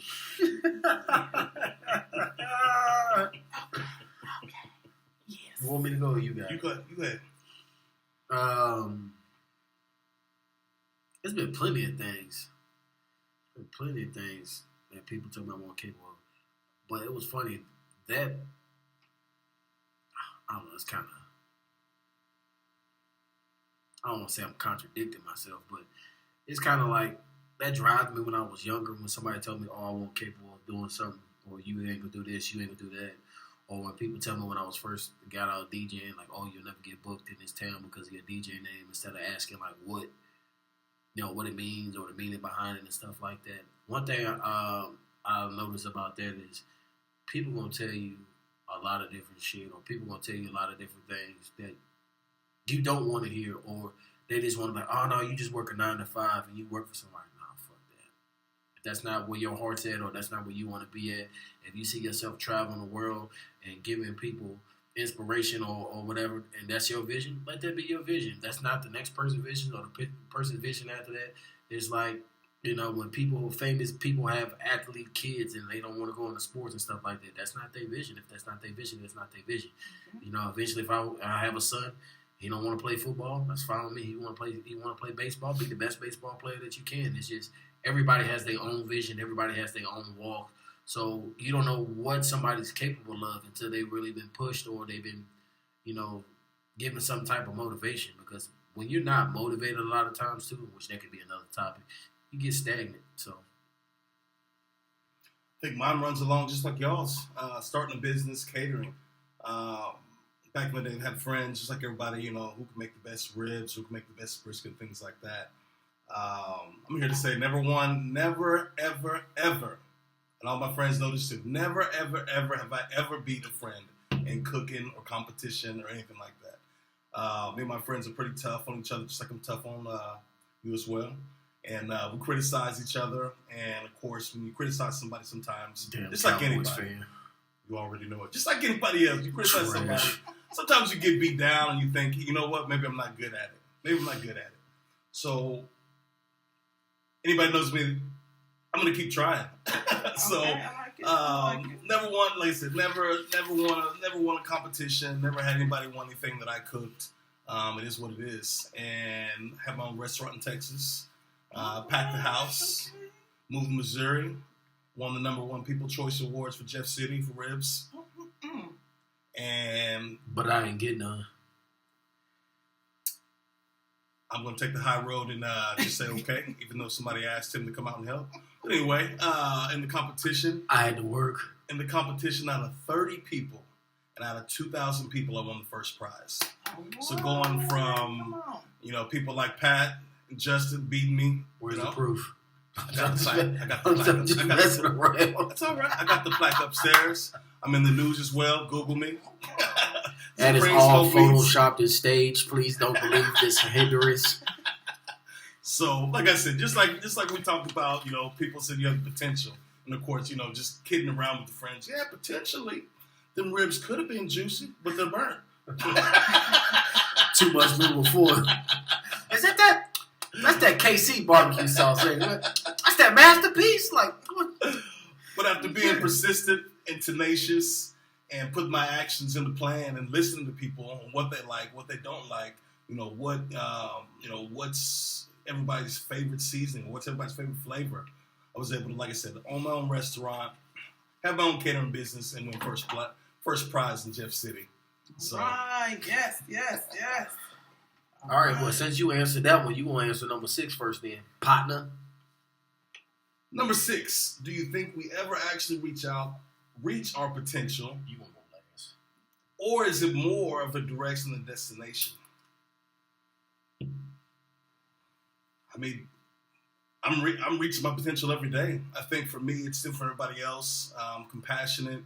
Yes. You want me to go or you got it? You go ahead. There's been plenty of things. That people tell me I'm more capable of. But it was funny that I don't know, it's kind of, I don't want to say I'm contradicting myself, but it's kind of like that drives me when I was younger when somebody told me, oh, I wasn't capable of doing something, or you ain't gonna do this, you ain't gonna do that. Or when people tell me when I was first got out DJing, like, oh, you'll never get booked in this town because of your DJ name, instead of asking like what it means or the meaning behind it and stuff like that. One thing I noticed about that is people gonna tell you a lot of different shit, or people gonna tell you a lot of different things that you don't want to hear, or they just want to be like, oh no, you just work a 9 to 5 and you work for somebody. Nah, fuck that. If that's not where your heart's at, or that's not where you want to be at, if you see yourself traveling the world and giving people inspiration or whatever, and that's your vision, let that be your vision. That's not the next person's vision or the person's vision after that. It's like, when famous people have athlete kids and they don't want to go into sports and stuff like that, that's not their vision. If that's not their vision, that's not their vision. Mm-hmm. Eventually, if I have a son, he don't want to play football, that's fine with me. He want to play baseball, be the best baseball player that you can. It's just everybody has their own vision, everybody has their own walk. So you don't know what somebody's capable of until they've really been pushed or they've been, given some type of motivation. Because when you're not motivated a lot of times too, which that could be another topic, you get stagnant. So I think mine runs along just like y'all's. Starting a business, catering. Back when they had friends, just like everybody, who can make the best ribs, who can make the best brisket, things like that. I'm here to say never, ever, ever. And all my friends know this too. Never, ever, ever have I ever beat a friend in cooking or competition or anything like that. Me and my friends are pretty tough on each other, just like I'm tough on you as well. And we criticize each other. And of course, when you criticize somebody sometimes, just like anybody, fan. You already know it. Just like anybody else, you criticize somebody. Sometimes you get beat down and you think, you know what, maybe I'm not good at it. So anybody knows me, I'm gonna keep trying. So never won, like I said, never won a competition. Never had anybody want anything that I cooked. It is what it is. And have my own restaurant in Texas. Packed the house. Moved to Missouri. Won the #1 People Choice Awards for Jeff City for ribs. But I ain't getting none. I'm going to take the high road and just say okay, even though somebody asked him to come out and help. But anyway, in the competition, I had to work. out of 30 people and out of 2,000 people, I won the first prize. So going from, people like Pat and Justin beating me. Where's the proof? I got the plaque. That's all right. I got the plaque upstairs. I'm in the news as well. Google me. That is all photoshopped and staged. Please don't believe this hindrance. So, like I said, just like we talked about, people said you have the potential. And of course, just kidding around with the friends. Yeah, potentially. Them ribs could have been juicy, but they're burnt. Too much moving forward. Is that? That's that KC barbecue sauce. That's that masterpiece. But after being persistent and tenacious and put my actions into plan and listening to people on what they like, what they don't like, what's everybody's favorite seasoning, what's everybody's favorite flavor, I was able to, like I said, own my own restaurant, have my own catering business, and win first prize in Jeff City. So. Right. Yes. All right. Well, since you answered that one, you want to answer number 6 first then. Partner. Number 6, do you think we ever actually reach our potential? You won't go last. Or is it more of a direction than destination? I mean, I'm reaching my potential every day. I think for me, it's different from everybody else. I'm compassionate,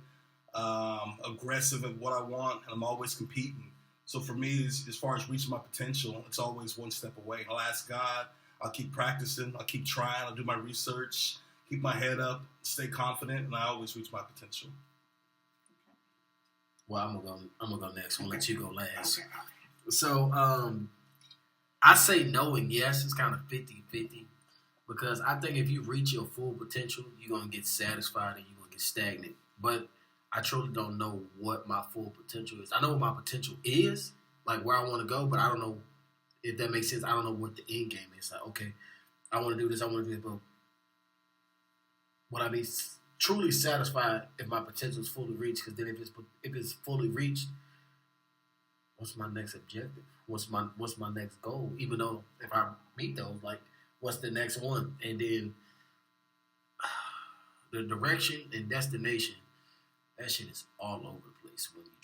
aggressive at what I want, and I'm always competing. So for me, as far as reaching my potential, it's always one step away. I'll ask God. I'll keep practicing. I'll keep trying. I'll do my research, keep my head up, stay confident, and I always reach my potential. Well, I'm gonna go next. I'll let you go last. Okay. So, I say no and yes. It's kind of 50-50 because I think if you reach your full potential, you're gonna get satisfied and you're gonna get stagnant. But I truly don't know what my full potential is. I know what my potential is, like where I want to go, but I don't know if that makes sense. I don't know what the end game is. Like, okay, I want to do this, but would I be truly satisfied if my potential is fully reached? Because then if it's fully reached, what's my next objective? What's my next goal? Even though if I meet those, like, what's the next one? And then the direction and destination, that shit is all over the place when you're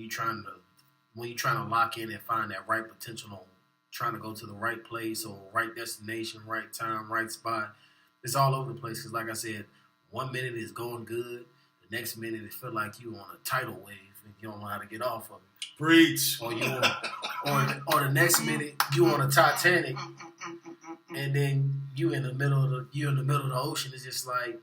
trying to lock in and find that right potential on trying to go to the right place or right destination, right time, right spot. It's all over the place because, like I said, 1 minute is going good. The next minute it feel like you on a tidal wave and you don't know how to get off of it. Preach. Or the next minute you on a Titanic and then you in the middle of the ocean. It's just like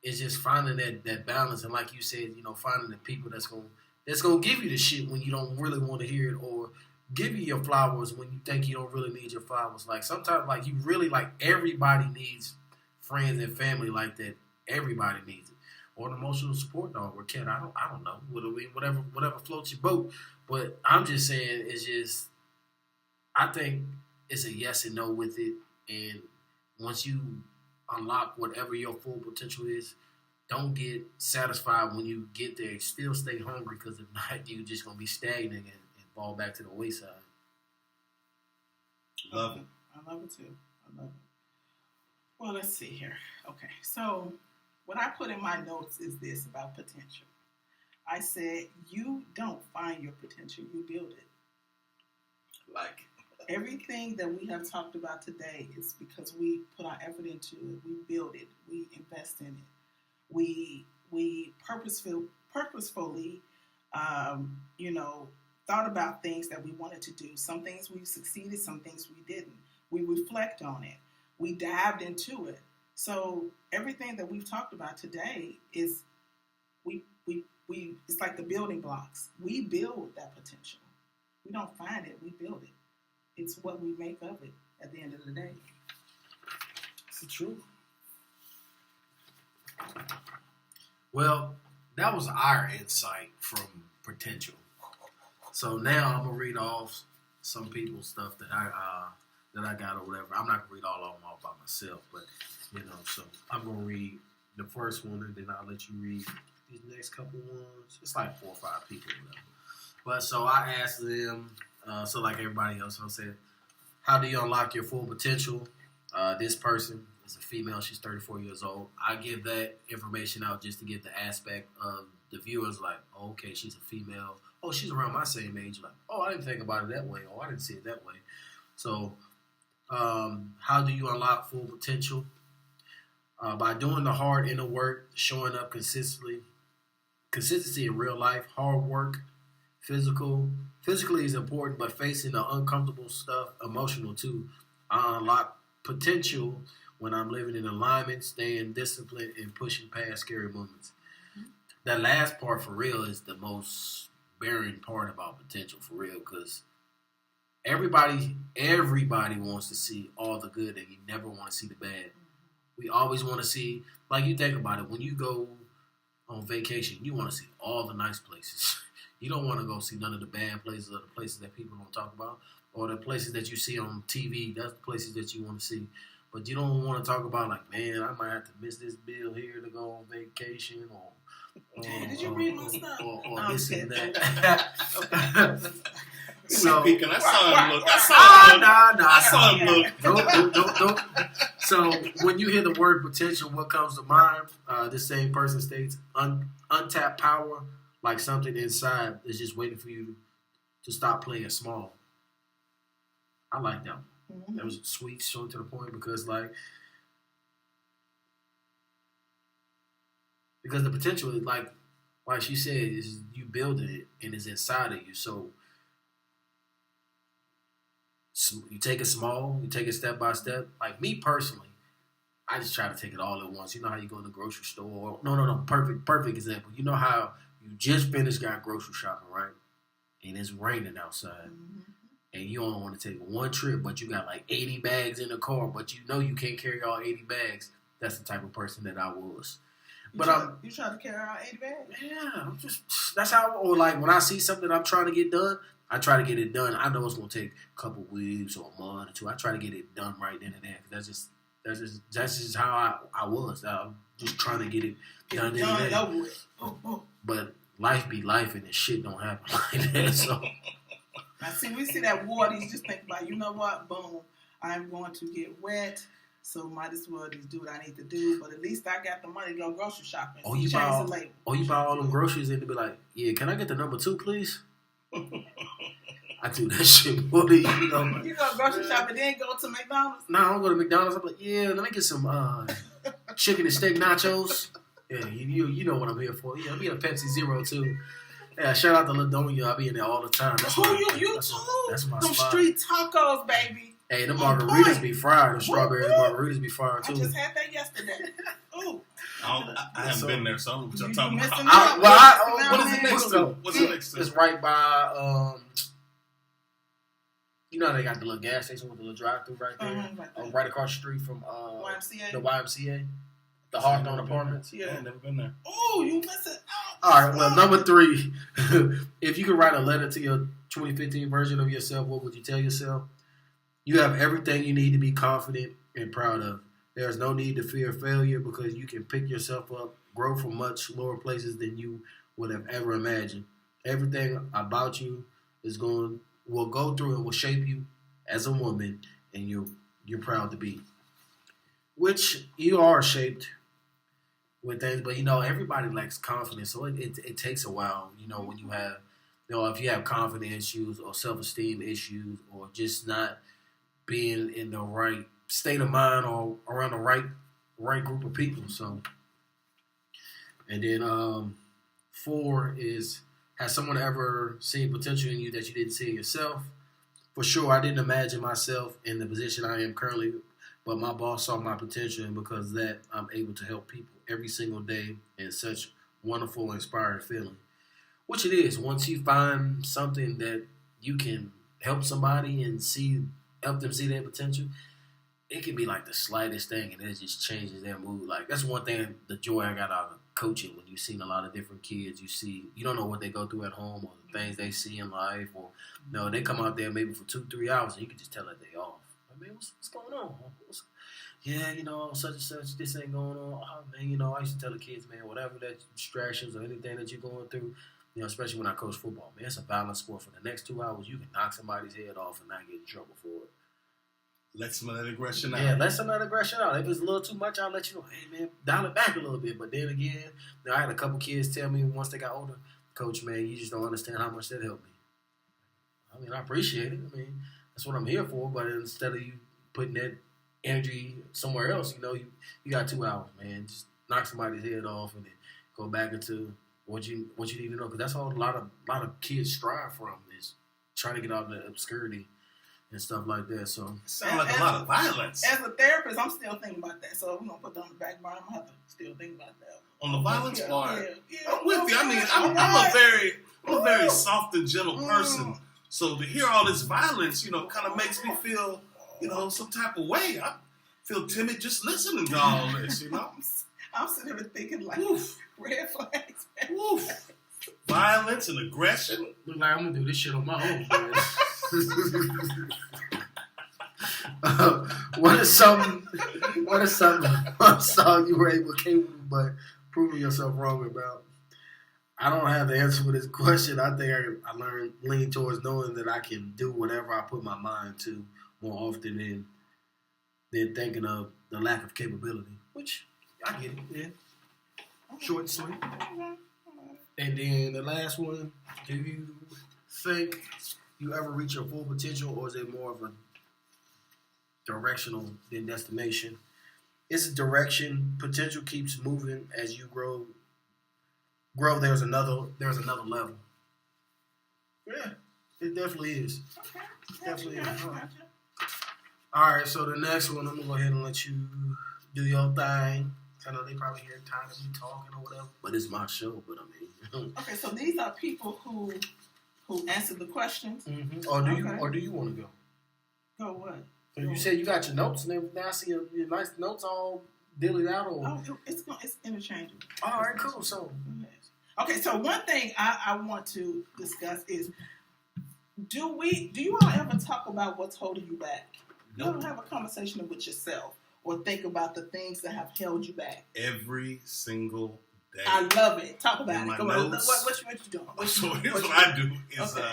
it's just finding that balance and, like you said, finding the people that's gonna give you the shit when you don't really want to hear it, or give you your flowers when you think you don't really need your flowers. Like sometimes, like you really like everybody needs friends and family like that. Everybody needs it, or an emotional support dog or cat. I don't know. Whatever floats your boat. But I'm just saying, it's just I think it's a yes and no with it. And once you unlock whatever your full potential is, don't get satisfied when you get there. Still stay hungry, because if not, you're just going to be stagnant and fall back to the wayside. Love it. I love it too. I love it. Well, let's see here. Okay, so what I put in my notes is this about potential. I said, you don't find your potential, you build it. Like everything that we have talked about today is because we put our effort into it. We build it. We invest in it. We purposefully, thought about things that we wanted to do. Some things we succeeded, some things we didn't. We reflect on it. We dived into it. So everything that we've talked about today is it's like the building blocks. We build that potential. We don't find it, we build it. It's what we make of it at the end of the day. it's the truth. Well, that was our insight from potential. So now I'm gonna read off some people's stuff that I got or whatever. I'm not gonna read all of them all by myself, but so I'm gonna read the first one and then I'll let you read these next couple ones. It's like 4 or 5 people, whatever. But so I asked them, so like everybody else, I said, how do you unlock your full potential? This person, is a female. She's 34 years old. I give that information out just to get the aspect of the viewers like, oh, okay, she's a female. Oh, she's around my same age. Like, oh, I didn't think about it that way. Oh, I didn't see it that way. So, how do you unlock full potential? By doing the hard inner work, showing up consistently. Consistency in real life, hard work, physically is important, but facing the uncomfortable stuff, emotional too. I unlock potential when I'm living in alignment, staying disciplined, and pushing past scary moments. That last part for real is the most barren part about potential for real, because everybody wants to see all the good and you never want to see the bad. We always want to see, like you think about it, when you go on vacation, you want to see all the nice places. You don't want to go see none of the bad places or the places that people don't talk about or the places that you see on TV. That's the places that you want to see. But you don't want to talk about like, man, I might have to miss this bill here to go on vacation or did you read my stuff? Or this and that. So peeking. I saw him look. I saw him look. Don't. So when you hear the word potential, what comes to mind? This same person states untapped power, like something inside is just waiting for you to stop playing small. I like that one. Mm-hmm. That was sweet, short to the point, because the potential is like she said, is you building it and it's inside of you. So you take it small, you take it step by step. Like me personally, I just try to take it all at once. You know how you go to the grocery store? No. Perfect example. You know how you just finished got grocery shopping, right? And it's raining outside. Mm-hmm. And you only want to take one trip, but you got like 80 bags in the car, but you know you can't carry all 80 bags. That's the type of person that I was. You try to carry all 80 bags? Yeah, that's how. Or like when I see something I'm trying to get done, I try to get it done. I know it's gonna take a couple weeks or a month or two. I try to get it done right then and there. Cause that's just how I was. I'm just trying to get it done then and there. But life be life, and this shit don't happen like that. So. Now, see, we see that water. You just think about, you know what? Boom, I'm going to get wet, so might as well just do what I need to do. But at least I got the money to go grocery shopping. You buy all them groceries and to be like, yeah, can I get the number 2, please? I do that shit, boy. You go grocery shopping, then go to McDonald's? No, I don't go to McDonald's. I'm like, yeah, let me get some chicken and steak nachos. Yeah, you know what I'm here for. Yeah, let me get a Pepsi Zero, too. Yeah, shout out to Ladonia. I be in there all the time. That's my them spot. Street tacos, baby. Hey, the margaritas be fried. The strawberry margaritas be fried, too. I just had that yesterday. Ooh. I haven't been there, so I don't know what you're talking about. What is it next to? What's it next to? It's right by, you know how they got the little gas station with the little drive-thru right there? Right across the street from YMCA? The YMCA. The Hawthorne Apartments. Yeah, I've never been there. Oh, you missing out. All right, well, number 3. If you could write a letter to your 2015 version of yourself, what would you tell yourself? You have everything you need to be confident and proud of. There's no need to fear failure because you can pick yourself up, grow from much lower places than you would have ever imagined. Everything about you will go through and will shape you as a woman, and you're proud to be. Which you are shaped with things, but everybody lacks confidence, so it takes a while. When you have, if you have confidence issues or self-esteem issues, or just not being in the right state of mind or around the right group of people. So, and then 4 is, has someone ever seen potential in you that you didn't see in yourself? For sure, I didn't imagine myself in the position I am currently, but my boss saw my potential, and because of that, I'm able to help people every single day, and such wonderful, inspiring feeling. Which it is. Once you find something that you can help somebody and help them see their potential, it can be like the slightest thing, and it just changes their mood. Like, that's one thing, the joy I got out of coaching, when you've seen a lot of different kids, you don't know what they go through at home or the things they see in life, or they come out there maybe for 2-3 hours, and you can just tell that they off. I mean, what's going on? Such and such, this ain't going on. Oh, man, I used to tell the kids, man, whatever that distractions or anything that you're going through, especially when I coach football, man, it's a violent sport. For the next 2 hours, you can knock somebody's head off and not get in trouble for it. Let some of that aggression out. Yeah, let some of that aggression out. If it's a little too much, I'll let you know, hey, man, dial it back a little bit. But then again, I had a couple kids tell me once they got older, Coach, man, you just don't understand how much that helped me. I mean, I appreciate it. I mean, that's what I'm here for. But instead of you putting that energy somewhere else, you got 2 hours, man. Just knock somebody's head off and then go back into what you need to know. Because that's all a lot of kids strive from is trying to get out of the obscurity and stuff like that. So it sounds like a lot of violence. As a therapist, I'm still thinking about that. So we're gonna put that on the back burner. I'm gonna have to still think about that. On the violence part, yeah, I'm with you. I mean, I'm a very soft and gentle person. So to hear all this violence, kind of makes me feel, some type of way. I feel timid just listening to all this, I'm sitting here thinking like, Oof. Red flags. Oof. Violence and aggression. look like I'm gonna do this shit on my own. Man. What is something one song you were capable but proving yourself wrong about? I don't have the answer for this question. I think I lean towards knowing that I can do whatever I put my mind to more often than thinking of the lack of capability. Which I get it, yeah. Short and sweet. And then the last one, do you think you ever reach your full potential, or is it more of a directional than destination? It's a direction. Potential keeps moving as you grow. There's another level. Yeah, it definitely is. Okay. Definitely is. Gotcha. All right, so the next one, I'm gonna go ahead and let you do your thing. I know they probably hear tired of me talking or whatever, but it's my show. But I mean, Okay, so these are people who answered the questions. mm-hmm. Or do you want to go? Go what? So you said you got your notes and everything. I see your nice notes all dillied out. Or It's interchangeable. all right, cool. So okay, so one thing I want to discuss is, do you all ever talk about what's holding you back? You ever have a conversation with yourself or think about the things that have held you back? Every single day. I love it. Talk about In it. my Come on. notes. What you doing? So here's what I do is Okay.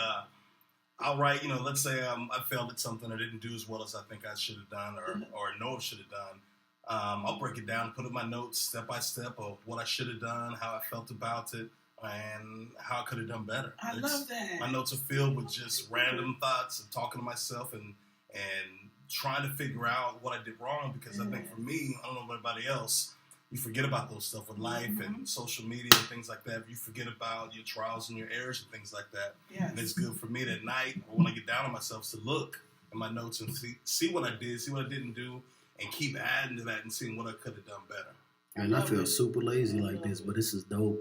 I'll write, let's say I failed at something or didn't do as well as I think I should have done or know I should have done. I'll break it down, put in my notes step by step of what I should have done, how I felt about it, and how I could have done better. I love that. My notes are filled with just random thoughts of talking to myself and trying to figure out what I did wrong, because I think for me, I don't know about anybody else, you forget about those stuff with life and social media and things like that. You forget about your trials and your errors and things like that. Yes. And it's good for me that night or when I get down on myself to look at my notes and see what I did, see what I didn't do, and keep adding to that and seeing what I could have done better. and I feel super lazy like this, but this is dope.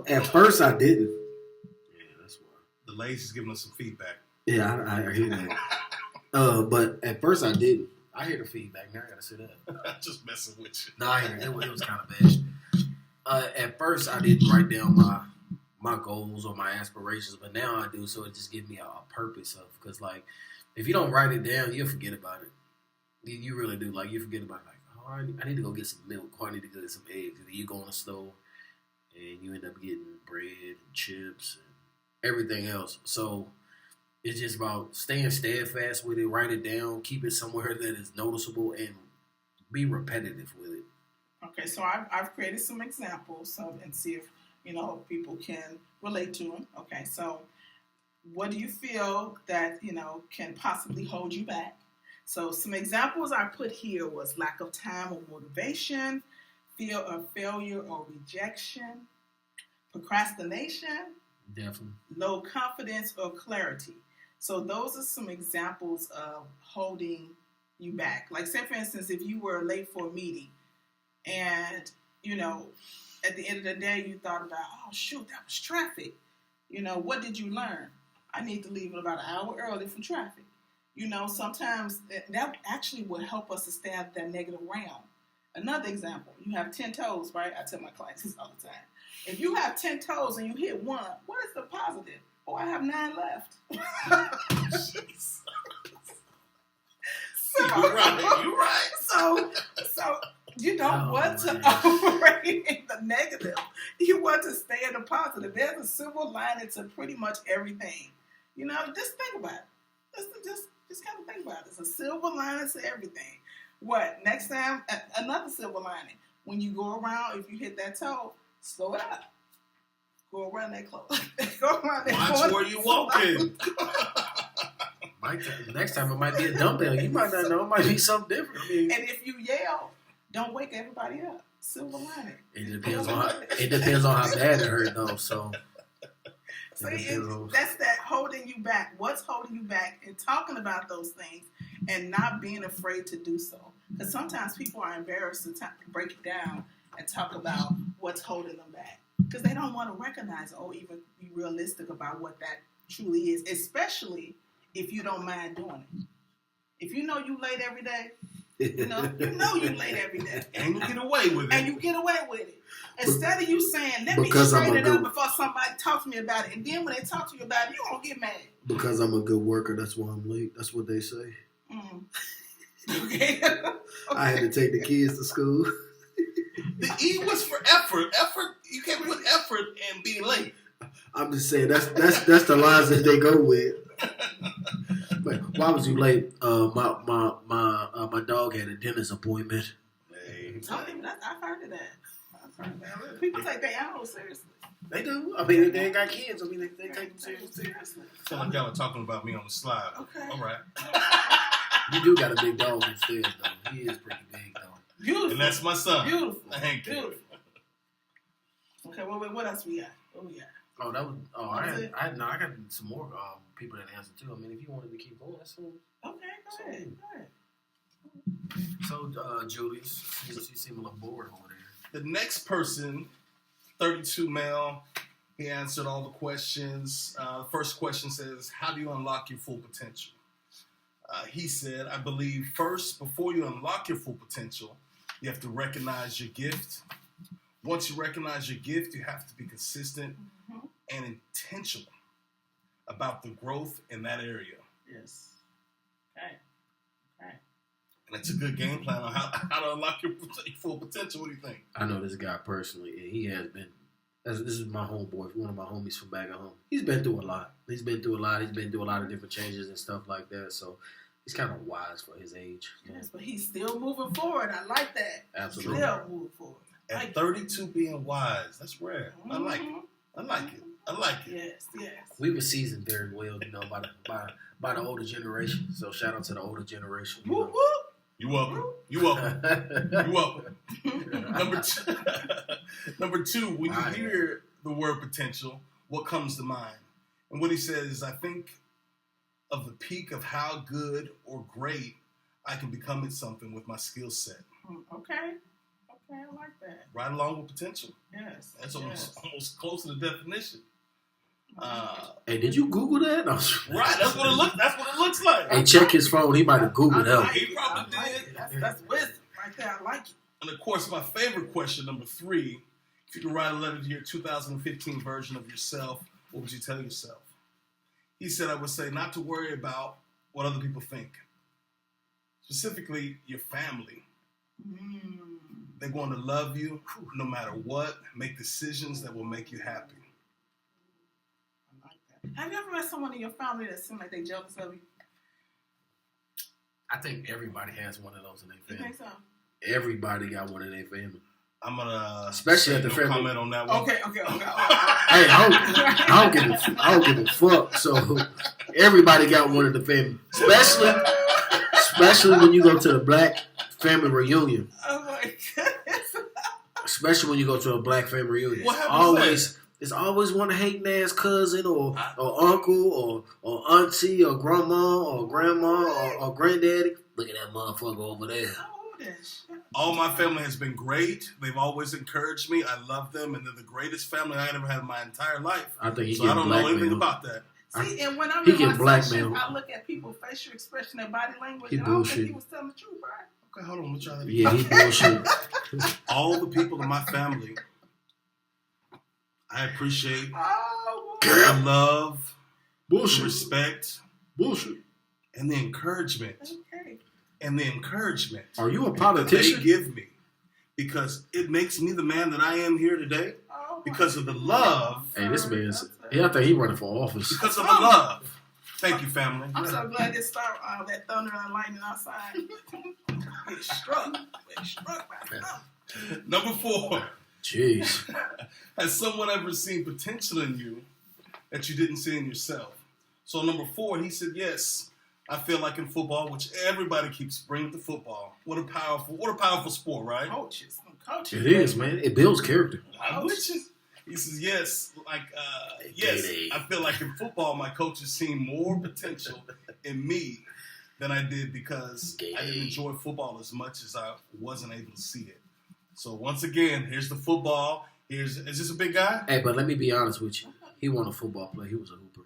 At first I didn't. Yeah, that's why. The lazy's giving us some feedback. Yeah, I hear that. But at first I didn't. I hear the feedback. Now I gotta sit up. Just messing with you. No, I hear it. It was kind of bad. At first I didn't write down my goals or my aspirations, but now I do. So it just gives me a purpose of, because like if you don't write it down, you'll forget about it. You really do. Like you forget about it. Like, oh, I need to go get some milk. Or I need to go get some eggs. And then you go in the store and you end up getting bread and chips and everything else. So it's just about staying steadfast with it, write it down, keep it somewhere that is noticeable, and be repetitive with it. Okay, so I've created some examples and see if people can relate to them. Okay, so what do you feel that can possibly hold you back? So some examples I put here was lack of time or motivation, fear of failure or rejection, procrastination, Definitely. low confidence or clarity. So those are some examples of holding you back. Like say for instance, if you were late for a meeting and, at the end of the day you thought about, oh shoot, that was traffic. What did you learn? I need to leave about an hour early for traffic. Sometimes that actually will help us to stay out of that negative realm. Another example, you have 10 toes, right? I tell my clients this all the time. If you have 10 toes and you hit one, what is the positive? Oh, I have 9 left. You're right. So you don't want to operate in the negative. You want to stay in the positive. There's a silver lining to pretty much everything. Just think about it. Just Just kind of think about it. It's a silver lining to everything. What? Next time, another silver lining. When you go around, if you hit that toe, slow it up. Go around that close. Go around that Watch where you walking. Next time it might be a dumbbell. You might not know. It might be something different. I mean, And if you yell, don't wake everybody up. Silver lining. it depends on how bad it hurt though. So See, that's that holding you back. What's holding you back and talking about those things and not being afraid to do so. Because sometimes people are embarrassed to break it down and talk about what's holding them back. Because they don't want to recognize or even be realistic about what that truly is, especially if you don't mind doing it. If you know you late every day, you know you late every day. And you get away with it. And you get away with it. Instead of you saying, let me Because I'm straighten a it up good- before somebody talks to me about it. And then when they talk to you about it, you won't get mad. because I'm a good worker, that's why I'm late. That's what they say. Okay. I had to take the kids to school. The E was for effort. Effort. You can't put effort in being late. I'm just saying that's the lines that they go with. But why was you late? My dog had a dentist appointment. Hey. I've heard of that. People take their animals seriously. They do. I mean, if they ain't got kids, I mean, they take them seriously. Sound like y'all are talking about me on the slide. Okay. All right. You do got a big dog upstairs, though. He is pretty big, though. Beautiful. And that's my son. Beautiful. Thank you. Beautiful. Okay, what else we got? What we got? Oh, that was. Oh, That's it? I got some more people that answer too. I mean, if you wanted to keep going, that's cool. Okay, go ahead. So, Julius, you seem a little bored over there. The next person, 32 male, he answered all the questions. The first question says, how do you unlock your full potential? He said, I believe first, before you unlock your full potential, you have to recognize your gift. Once you recognize your gift, you have to be consistent and intentional about the growth in that area. Yes. Okay. And it's a good game plan on how to unlock your full potential. What do you think? I know this guy personally, and he has been. This is my homeboy, one of my homies from back at home. He's been through a lot. He's been through a lot of different changes and stuff like that. So he's kind of wise for his age. Yes, but he's still moving forward. I like that. Absolutely. Still moving forward. At 32 being wise, that's rare. I like it. I like it. Yes. We were seasoned very well, by the older generation. So shout out to the older generation. You Whoop know. whoop. You welcome. You welcome. Number two, when you hear the word potential, what comes to mind? And what he says is, I think of the peak of how good or great I can become at something with my skill set. Okay, I like that. Right along with potential. Yes. That's almost close to the definition. Hey, did you Google that? No. Right, that's what it looks like. Hey, check his phone. He might have Googled that. He probably did. That's wisdom right there. I like it. And of course, my favorite question, number 3, if you could write a letter to your 2015 version of yourself, what would you tell yourself? He said, I would say not to worry about what other people think. Specifically, your family. They're going to love you no matter what, make decisions that will make you happy. I like that. Have you ever met someone in your family that seemed like they jealous of you? I think everybody has one of those in their You family. think so? Everybody got one in their family. I'm gonna Especially say at the no family. comment on that one. Okay. Hey, I don't give a fuck. So everybody got one in the family, especially when you go to the black family reunion. Oh my goodness. Especially when you go to a black family reunion. What happens It's always one hating ass cousin or uncle or auntie or grandma or granddaddy. Look at that motherfucker over there. Oh, that shit. All my family has been great. They've always encouraged me. I love them, and they're the greatest family I ever had in my entire life. I think he So I don't know anything blackmailed. about that. See, and when I'm He in get my blackmailed. session, I look at people's facial expression and body language, He and I don't think bullshit. he was telling the truth, right? Okay, hold on. Let's try that again. Yeah, he bullshit. All the people in my family, I appreciate Oh, boy. the love, the Bullshit. respect, Bullshit. and the encouragement. Okay. Are you a that they politician? give me. Because it makes me the man that I am here today. Oh, Because of the love. Hey, this man's. Yeah, I think he running for office. Because of the love. Thank you, family. I'm so glad this start that thunder and lightning outside. Get struck by something. Number 4. Jeez. Has someone ever seen potential in you that you didn't see in yourself? So number 4, he said, yes, I feel like in football, which everybody keeps bringing to football. What a powerful sport, right? Coaches. It is, man. It builds character. I'm with you. He says, yes, yes, I feel like in football, my coaches seen more potential in me than I did because I didn't enjoy football as much as I wasn't able to see it. So once again, here's the football. Is this a big guy? Hey, but let me be honest with you. He wasn't a football player. He was a hooper.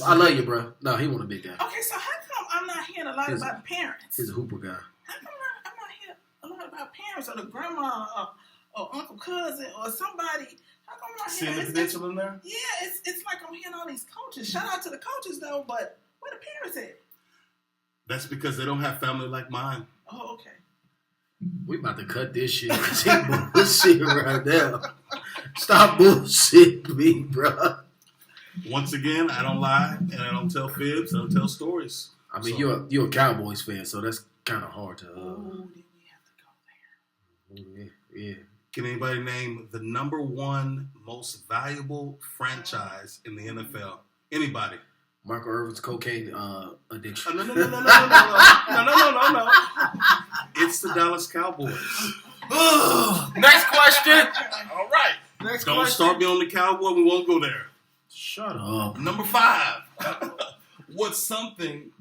I love you, bro. No, he wasn't a big guy. Okay, so how come I'm not hearing a lot about parents? He's a hooper guy. How come I'm not hearing a lot about parents or the grandma or uncle, cousin, or somebody? How come I'm not seeing hearing the potential in there? Yeah, it's like I'm hearing all these coaches. Shout out to the coaches though, but where the parents at? That's because they don't have family like mine. Oh, okay. We about to cut this shit. He bullshit right now. Stop bullshitting me, bro. Once again, I don't lie and I don't tell fibs. I don't tell stories. I mean, you're a Cowboys fan, so that's kind of hard to. Then we have to go there. Yeah. Can anybody name the number 1 most valuable franchise in the NFL? Anybody? Michael Irvin's cocaine addiction. No. It's the Dallas Cowboys. Next question. All right. Next Don't question. start me on the Cowboy. We won't go there. Shut up. Number 5. What's something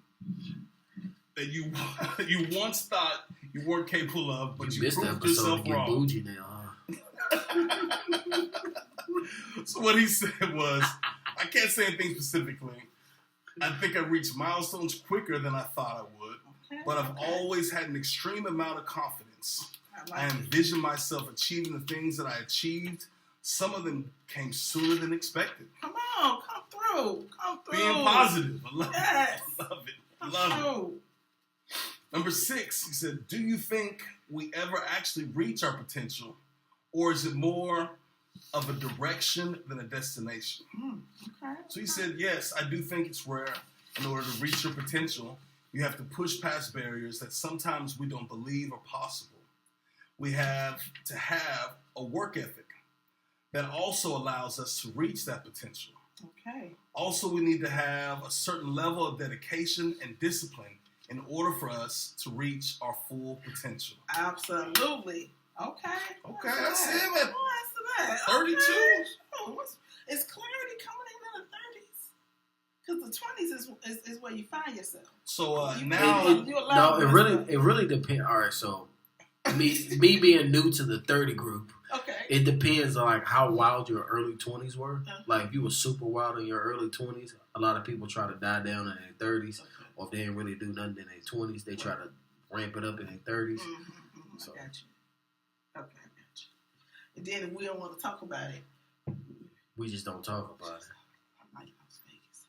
that you once thought you weren't capable of, but you missed the proved episode yourself to get wrong? bougie now, huh? So what he said was, I can't say anything specifically. I think I reached milestones quicker than I thought I would, but I've always had an extreme amount of confidence. I envision myself achieving the things that I achieved. Some of them came sooner than expected. Come on, come through. Being positive. I love Yes. it. I love it. Number 6, he said, do you think we ever actually reach our potential, or is it more of a direction than a destination? Okay. So he said, yes, I do think it's where, in order to reach your potential, you have to push past barriers that sometimes we don't believe are possible. We have to have a work ethic that also allows us to reach that potential. Okay. Also, we need to have a certain level of dedication and discipline in order for us to reach our full potential. Absolutely. Okay. That's him at that. 32. Okay. Oh, is clarity coming in the 30s? Because the 20s is where you find yourself. So You now, allow it really depends. All right, so me being new to the 30 group, Okay. it depends on like how wild your early 20s were. Like if you were super wild in your early 20s, a lot of people try to die down in their 30s, or if they didn't really do nothing in their 20s, they try to ramp it up in their 30s. So. I got you. Okay, I got you. And then if we don't want to talk about it, We just don't talk about it. I like Las Vegas.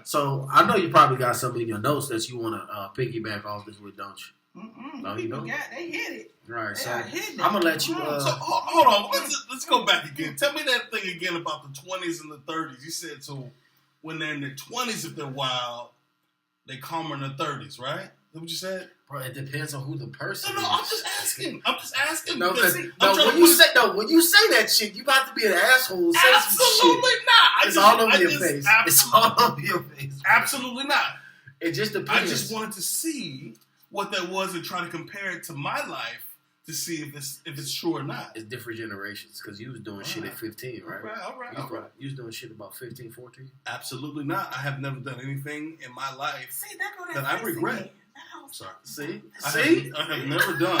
So I know you probably got some in your notes that you want to piggyback off this with, don't you? No, you People don't. they hit it. Right. They So are hitting it. I'm gonna let you. so hold on. Let's go back again. Tell me that thing again about the 20s and the 30s. You said so when they're in their 20s, if they're wild, they calmer in their 30s, right? Is that what you said? Bro, it depends on who the person No, is. I'm just asking. No, because when you say that shit, you about to be an asshole. Say absolutely some shit. not. It's all over your face. It's all over your face. Absolutely not. It just depends. I just wanted to see what that was and try to compare it to my life to see if it's true or not. It's different generations because you was doing shit at 15, right? All right. You was doing shit about 15, 14? Absolutely not. I have never done anything in my life See, that that I regret. Again. Sorry. See? I have never done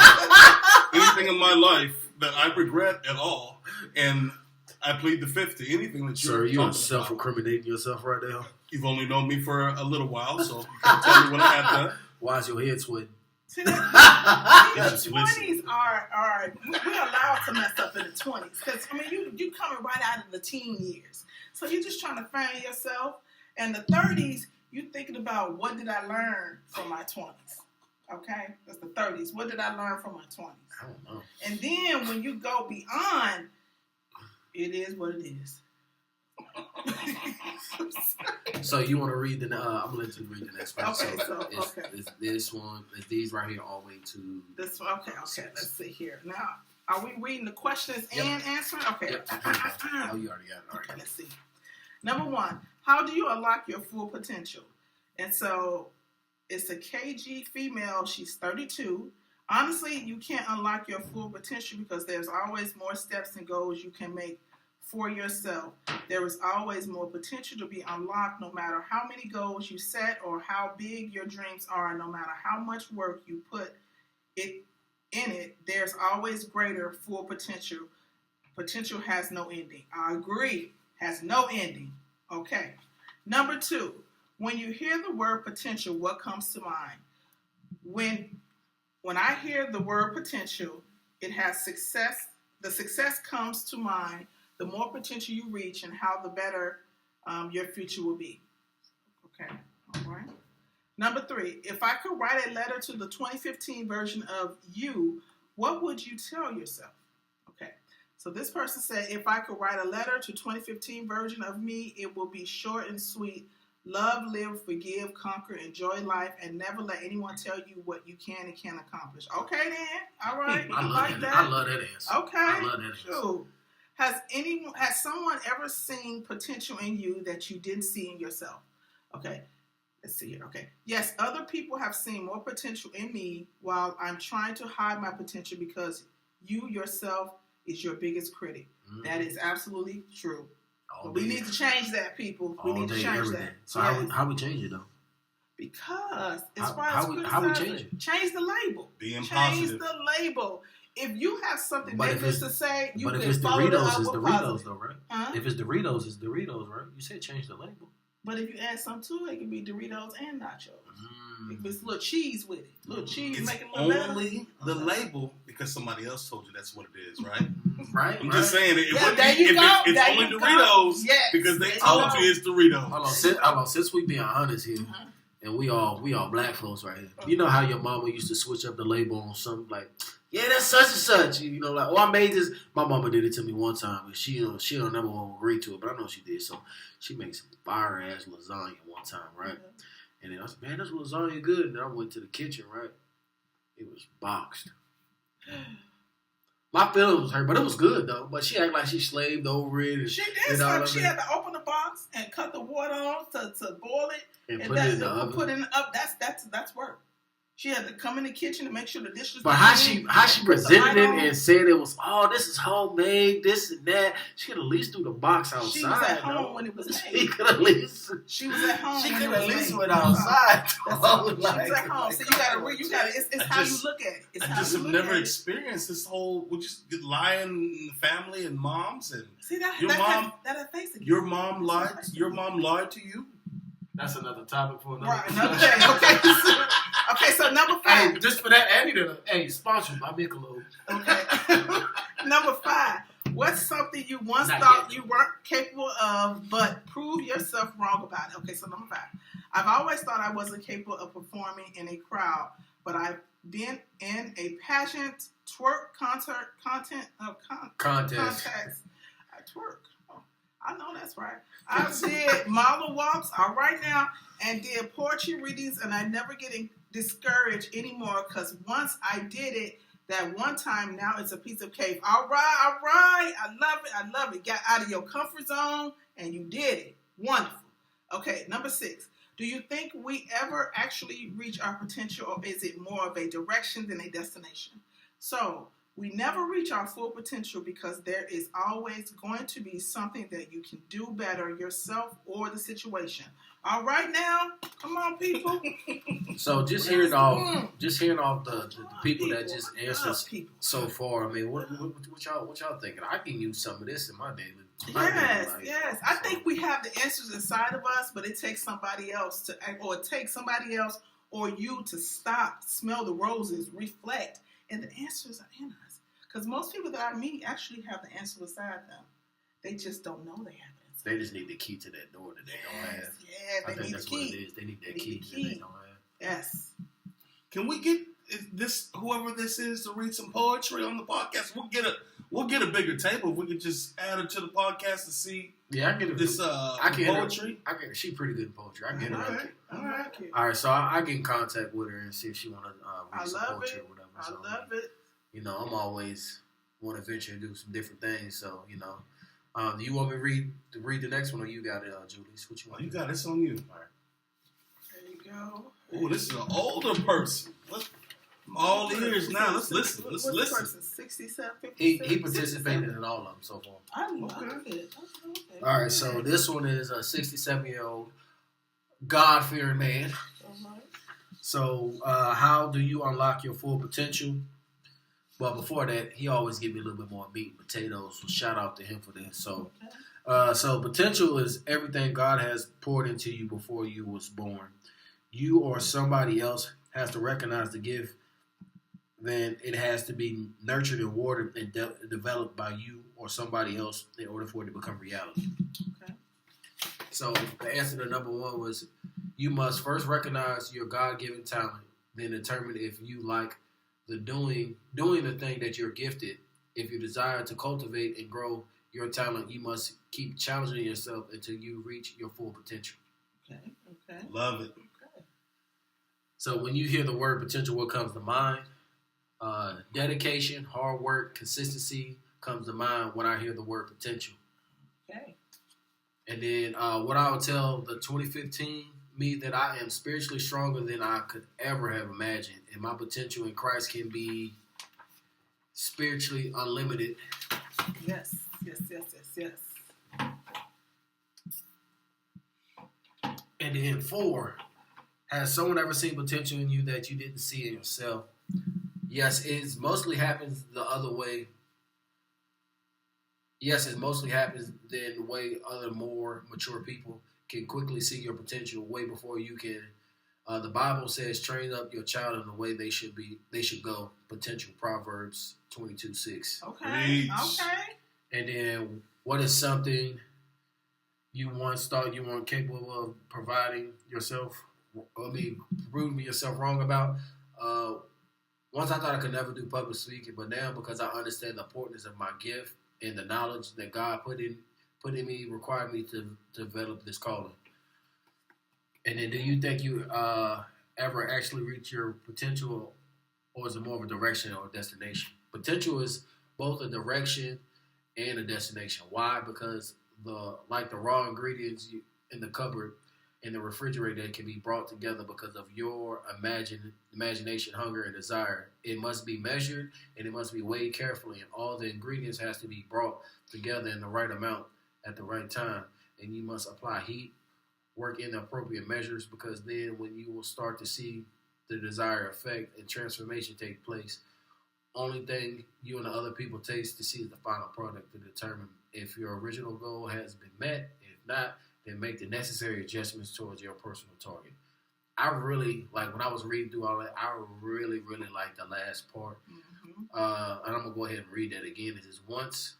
anything in my life that I regret at all, and I plead the fifth to anything that you're Sir, you talking are about. self-incriminating yourself right now. You've only known me for a little while, so you can tell me what I have done. Why is your head sweating? See, the 20s are we're allowed to mess up in the 20s because I mean you coming right out of the teen years, so you're just trying to find yourself. And the 30s, you thinking about what did I learn from my 20s? Okay, that's the 30s. What did I learn from my 20s? I don't know. And then when you go beyond, it is what it is. So you want to read the? I'm gonna let you read the next one. Okay, It's this one. It's these right here all the way to this one. Okay. Let's see here. Now, are we reading the questions and answering? Okay. Yep. Oh, you already got it. All right. Okay, let's see. Number one, how do you unlock your full potential? And so it's a KG female. She's 32. Honestly, you can't unlock your full potential because there's always more steps and goals you can make for yourself. There is always more potential to be unlocked no matter how many goals you set or how big your dreams are, no matter how much work you put in it, there's always greater full potential. Potential has no ending. I agree. Has no ending. Okay. Number two, when you hear the word potential, what comes to mind? When I hear the word potential, it has success. The success comes to mind. The more potential you reach and how the better your future will be. Okay. All right. Number three, if I could write a letter to the 2015 version of you, what would you tell yourself? Okay. So this person said, if I could write a letter to 2015 version of me, it will be short and sweet. Love, live, forgive, conquer, enjoy life, and never let anyone tell you what you can and can't accomplish. Okay, then. All right. I love that answer. Okay. I love that answer. Sure. Has someone ever seen potential in you that you didn't see in yourself? Okay. Let's see here. Okay. Yes, other people have seen more potential in me while I'm trying to hide my potential because you yourself is your biggest critic. Mm-hmm. That is absolutely true. But we need to change that, people. We need to change that. So how we change it though? Because as far as how we change it? Change the label. Being change positive. The label. If you have something negative to say, you can follow it up with positive. But if it's Doritos, it's Doritos though, right? Huh? If it's Doritos, it's Doritos, right? You said change the label. But if you add something to it, it can be Doritos and nachos. If it's a little cheese with it. Little cheese, make it a little better. Only the label because somebody else told you that's what it is, right? Right. I'm just saying it's only Doritos because they told you it's Doritos. Hold on. Since we being honest here, and we all black folks right here. You know how your mama used to switch up the label on something like, yeah, that's such and such. You know, like, I made this. My mama did it to me one time, and she don't never want to agree to it, but I know she did. So she made some fire ass lasagna one time, right? And then I said, man, this lasagna good. And then I went to the kitchen, right? It was boxed. My feelings was hurt, but it was good though. But she acted like she slaved over it. And, she did something. She had to open the box and cut the water on to boil it and put it in the oven. Put it in the oven. That's work. She had to come in the kitchen to make sure the dishes. But how she presented it and said it was, this is homemade, this and that. She could at least do the box outside. She was at home when it was made. She could at least. She was at home. She could at least went outside. She was at home. So you gotta. It's how you look at it. I just have never experienced this whole. We just get lying in the family and moms and see that your mom lied to you. That's another topic for another. Right. Okay. So number 5. Hey, just for that, Andy, sponsored by Michelob. Okay. Number 5. What's something you once thought you weren't capable of, but prove yourself wrong about it? Okay. So number 5. I've always thought I wasn't capable of performing in a crowd, but I've been in a pageant, twerk contest. I twerk. I know that's right. I did model walks, all right now, and did poetry readings, and I never get discouraged anymore because once I did it that one time, now it's a piece of cake. All right. I love it. Got out of your comfort zone, and you did it. Wonderful. Okay, number 6. Do you think we ever actually reach our potential, or is it more of a direction than a destination? So, we never reach our full potential because there is always going to be something that you can do better yourself or the situation. All right now, come on, people. So just hearing off the people that just answered so far. I mean, what y'all thinking? I can use some of this in my daily life. Yes. I think we have the answers inside of us, but it takes somebody else or you to stop, smell the roses, reflect, and the answers are in us. Because most people that I meet actually have the answer inside them. They just don't know they have it inside. They just need the key to that door that they don't have. Yeah, they need the key. What it is. They need that key that they don't have. Yes. Can we get this, whoever this is, to read some poetry on the podcast? We'll get a bigger table. We could just add her to the podcast to see Yeah, I get it. this I can poetry. She pretty good in poetry. I get her. All right. All right, so I get in contact with her and see if she want to I read some love poetry it. or whatever. I So, love it. you know, I'm always want to venture and do some different things. So, you know, do you want me to read the next one, or you got it, Julius? What you want? You got this on you. All right. There you go. Oh, this is an older person. I'm all ears now. Let's listen. Let's What's listen. the person? 67, 57? He participated in all of them so far. I love it. Okay. All right, so this one is a 67-year-old God-fearing man. Uh-huh. So, how do you unlock your full potential? Well, before that, he always give me a little bit more meat and potatoes. So shout out to him for this. So, so potential is everything God has poured into you before you was born. You or somebody else has to recognize the gift. Then it has to be nurtured and watered and developed by you or somebody else in order for it to become reality. Okay. So the answer to number one was you must first recognize your God-given talent, then determine if you like the doing the thing that you're gifted. If you desire to cultivate and grow your talent, you must keep challenging yourself until you reach your full potential. Okay. Love it. Okay. So when you hear the word potential, what comes to mind? Dedication, hard work, consistency comes to mind when I hear the word potential. Okay. And then what I would tell the 2015 me that I am spiritually stronger than I could ever have imagined. And my potential in Christ can be spiritually unlimited. Yes. And then 4, has someone ever seen potential in you that you didn't see in yourself? Yes, it mostly happens the other way. Yes, it mostly happens the way other more mature people can quickly see your potential way before you can. The Bible says, "Train up your child in the way they should go." Potential, Proverbs 22:6. Okay. Preach. Okay. And then, what is something you once thought you weren't capable of providing yourself? Proving yourself wrong about. Once I thought I could never do public speaking, but now because I understand the importance of my gift and the knowledge that God put in me, required me to develop this calling. And then, do you think you ever actually reach your potential, or is it more of a direction or a destination? Potential is both a direction and a destination. Why? Because the raw ingredients in the cupboard in the refrigerator can be brought together because of your imagination, hunger, and desire. It must be measured and it must be weighed carefully, and all the ingredients has to be brought together in the right amount at the right time. And you must apply heat, work in the appropriate measures, because then when you will start to see the desired effect and transformation take place, only thing you and the other people taste to see is the final product to determine if your original goal has been met. If not, then make the necessary adjustments towards your personal target. I really, when I was reading through all that, I really, really like the last part. Mm-hmm. And I'm going to go ahead and read that again. It is once,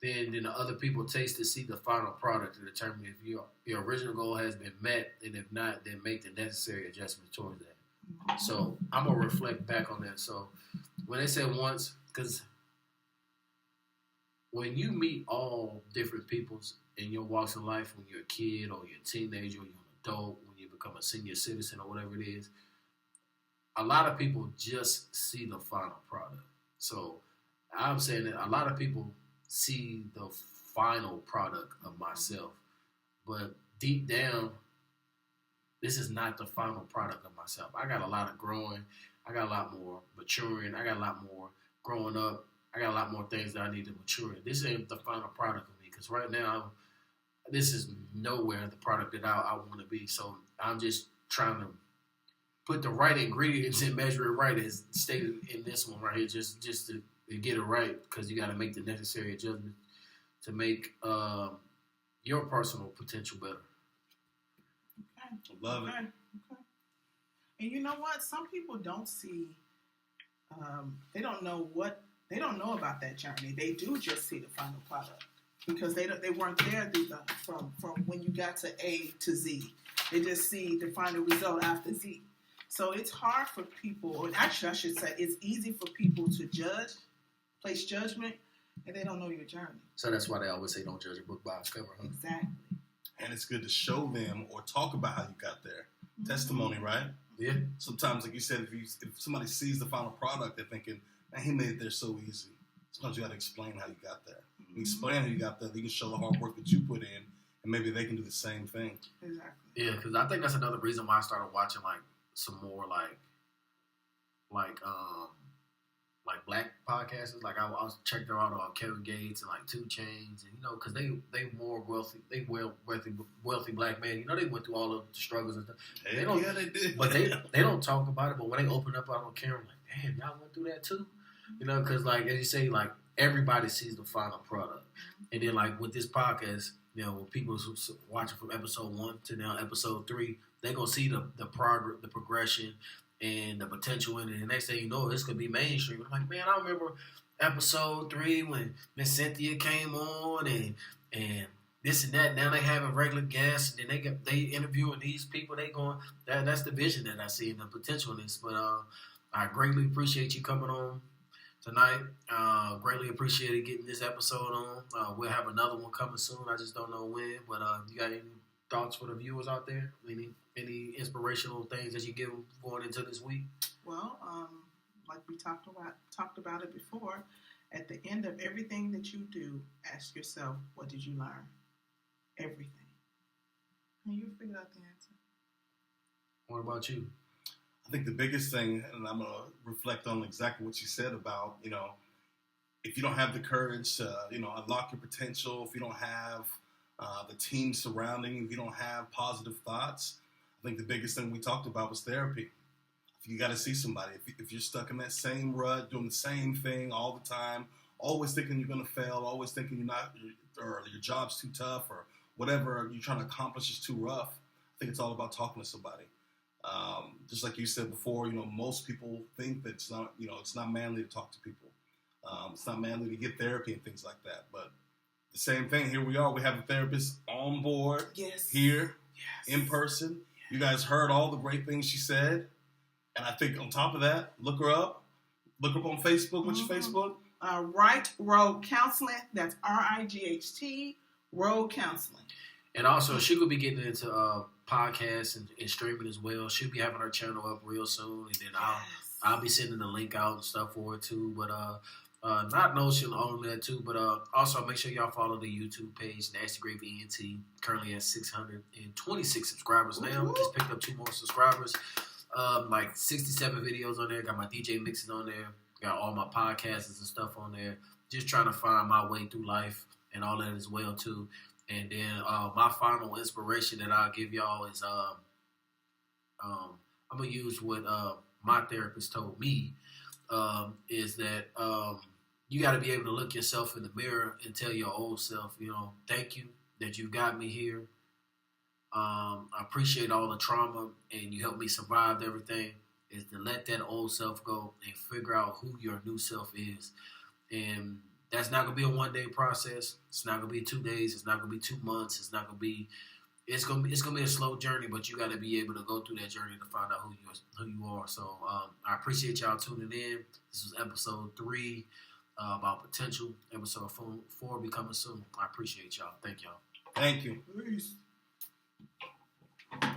then the other people taste to see the final product to determine if your original goal has been met, and if not, then make the necessary adjustments towards that. Mm-hmm. So I'm going to reflect back on that. So when they said once, because when you meet all different peoples in your walks of life, when you're a kid or you're a teenager or you're an adult, when you become a senior citizen or whatever it is, a lot of people just see the final product. So I'm saying that a lot of people see the final product of myself, but deep down, this is not the final product of myself. I got a lot of growing. I got a lot more maturing. I got a lot more growing up. I got a lot more things that I need to mature in. This ain't the final product of me, because right now, this is nowhere the product that I want to be. So I'm just trying to put the right ingredients and measure it right, as stated in this one right here, just to get it right, because you got to make the necessary adjustments to make your personal potential better. Okay. Love it. Okay. And you know what? Some people don't see. They don't know about that journey. They do just see the final product, because they weren't there from when you got to A to Z. They just see the final result after Z. So it's hard for people, or actually I should say, it's easy for people to judge place judgment, and they don't know your journey. So that's why they always say don't judge a book by its cover, huh? Exactly. And it's good to show them or talk about how you got there. Testimony, right? Yeah. Sometimes, like you said, if somebody sees the final product, they're thinking, man, he made it there so easy. Sometimes you got to explain how you got there. When you explain how you got there, you can show the hard work that you put in, and maybe they can do the same thing. Exactly. Yeah, because I think that's another reason why I started watching like some more like black podcasts. Like I was checking out Kevin Gates and like 2 Chainz, and because they more wealthy, wealthy black men. They went through all of the struggles and stuff. They did. But they don't talk about it. But when they open up out on camera, I'm like, damn, y'all went through that too. Because like as you say, like everybody sees the final product, and then like with this podcast, when people watching from episode 1 to now episode 3, they gonna see the progress, the progression, and the potential in it. And next thing you know, it's gonna be mainstream. I'm like, man, I remember episode 3 when Miss Cynthia came on and this and that. Now they having regular guests, and then they interviewing these people. They going that's the vision that I see and the potential in this. But I greatly appreciate you coming on tonight. Greatly appreciated getting this episode on. We'll have another one coming soon. I just don't know when. But you got any thoughts for the viewers out there? Any inspirational things that you give them going into this week? Well, like we talked about it before, at the end of everything that you do, ask yourself, what did you learn? Everything. And you figured out the answer. What about you? I think the biggest thing, and I'm going to reflect on exactly what you said about, if you don't have the courage to, unlock your potential, if you don't have the team surrounding you, if you don't have positive thoughts, I think the biggest thing we talked about was therapy. You got to see somebody. If you're stuck in that same rut, doing the same thing all the time, always thinking you're going to fail, always thinking or your job's too tough, or whatever you're trying to accomplish is too rough, I think it's all about talking to somebody. Just like you said before, most people think that it's not manly to talk to people. It's not manly to get therapy and things like that. But the same thing, here we are. We have a therapist on board here in person. You guys heard all the great things she said. And I think on top of that, look her up. Look her up on Facebook. What's your Facebook? Right Road Counseling. That's RIGHT, Road Counseling. And also, she could be getting into podcasts and streaming as well. She'll be having her channel up real soon. And then I'll be sending the link out and stuff for it too. But not know she'll own that too. But also, make sure y'all follow the YouTube page, Nasty Gravy ENT. Currently at 626 subscribers now. Woo-hoo. Just picked up 2 more subscribers. Like 67 videos on there. Got my DJ mixes on there. Got all my podcasts and stuff on there. Just trying to find my way through life and all that as well too. And then my final inspiration that I'll give y'all is I'm gonna use what my therapist told me is that you got to be able to look yourself in the mirror and tell your old self, thank you that you got me here. I appreciate all the trauma and you helped me survive everything. Is to let that old self go and figure out who your new self is. And that's not going to be a one-day process. It's not going to be 2 days. It's not going to be 2 months. It's going to be a slow journey, but you got to be able to go through that journey to find out who you are. So I appreciate y'all tuning in. This was episode 3 about potential. Episode 4 will be coming soon. I appreciate y'all. Thank y'all. Thank you. Peace.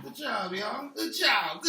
Good job, y'all. Good job.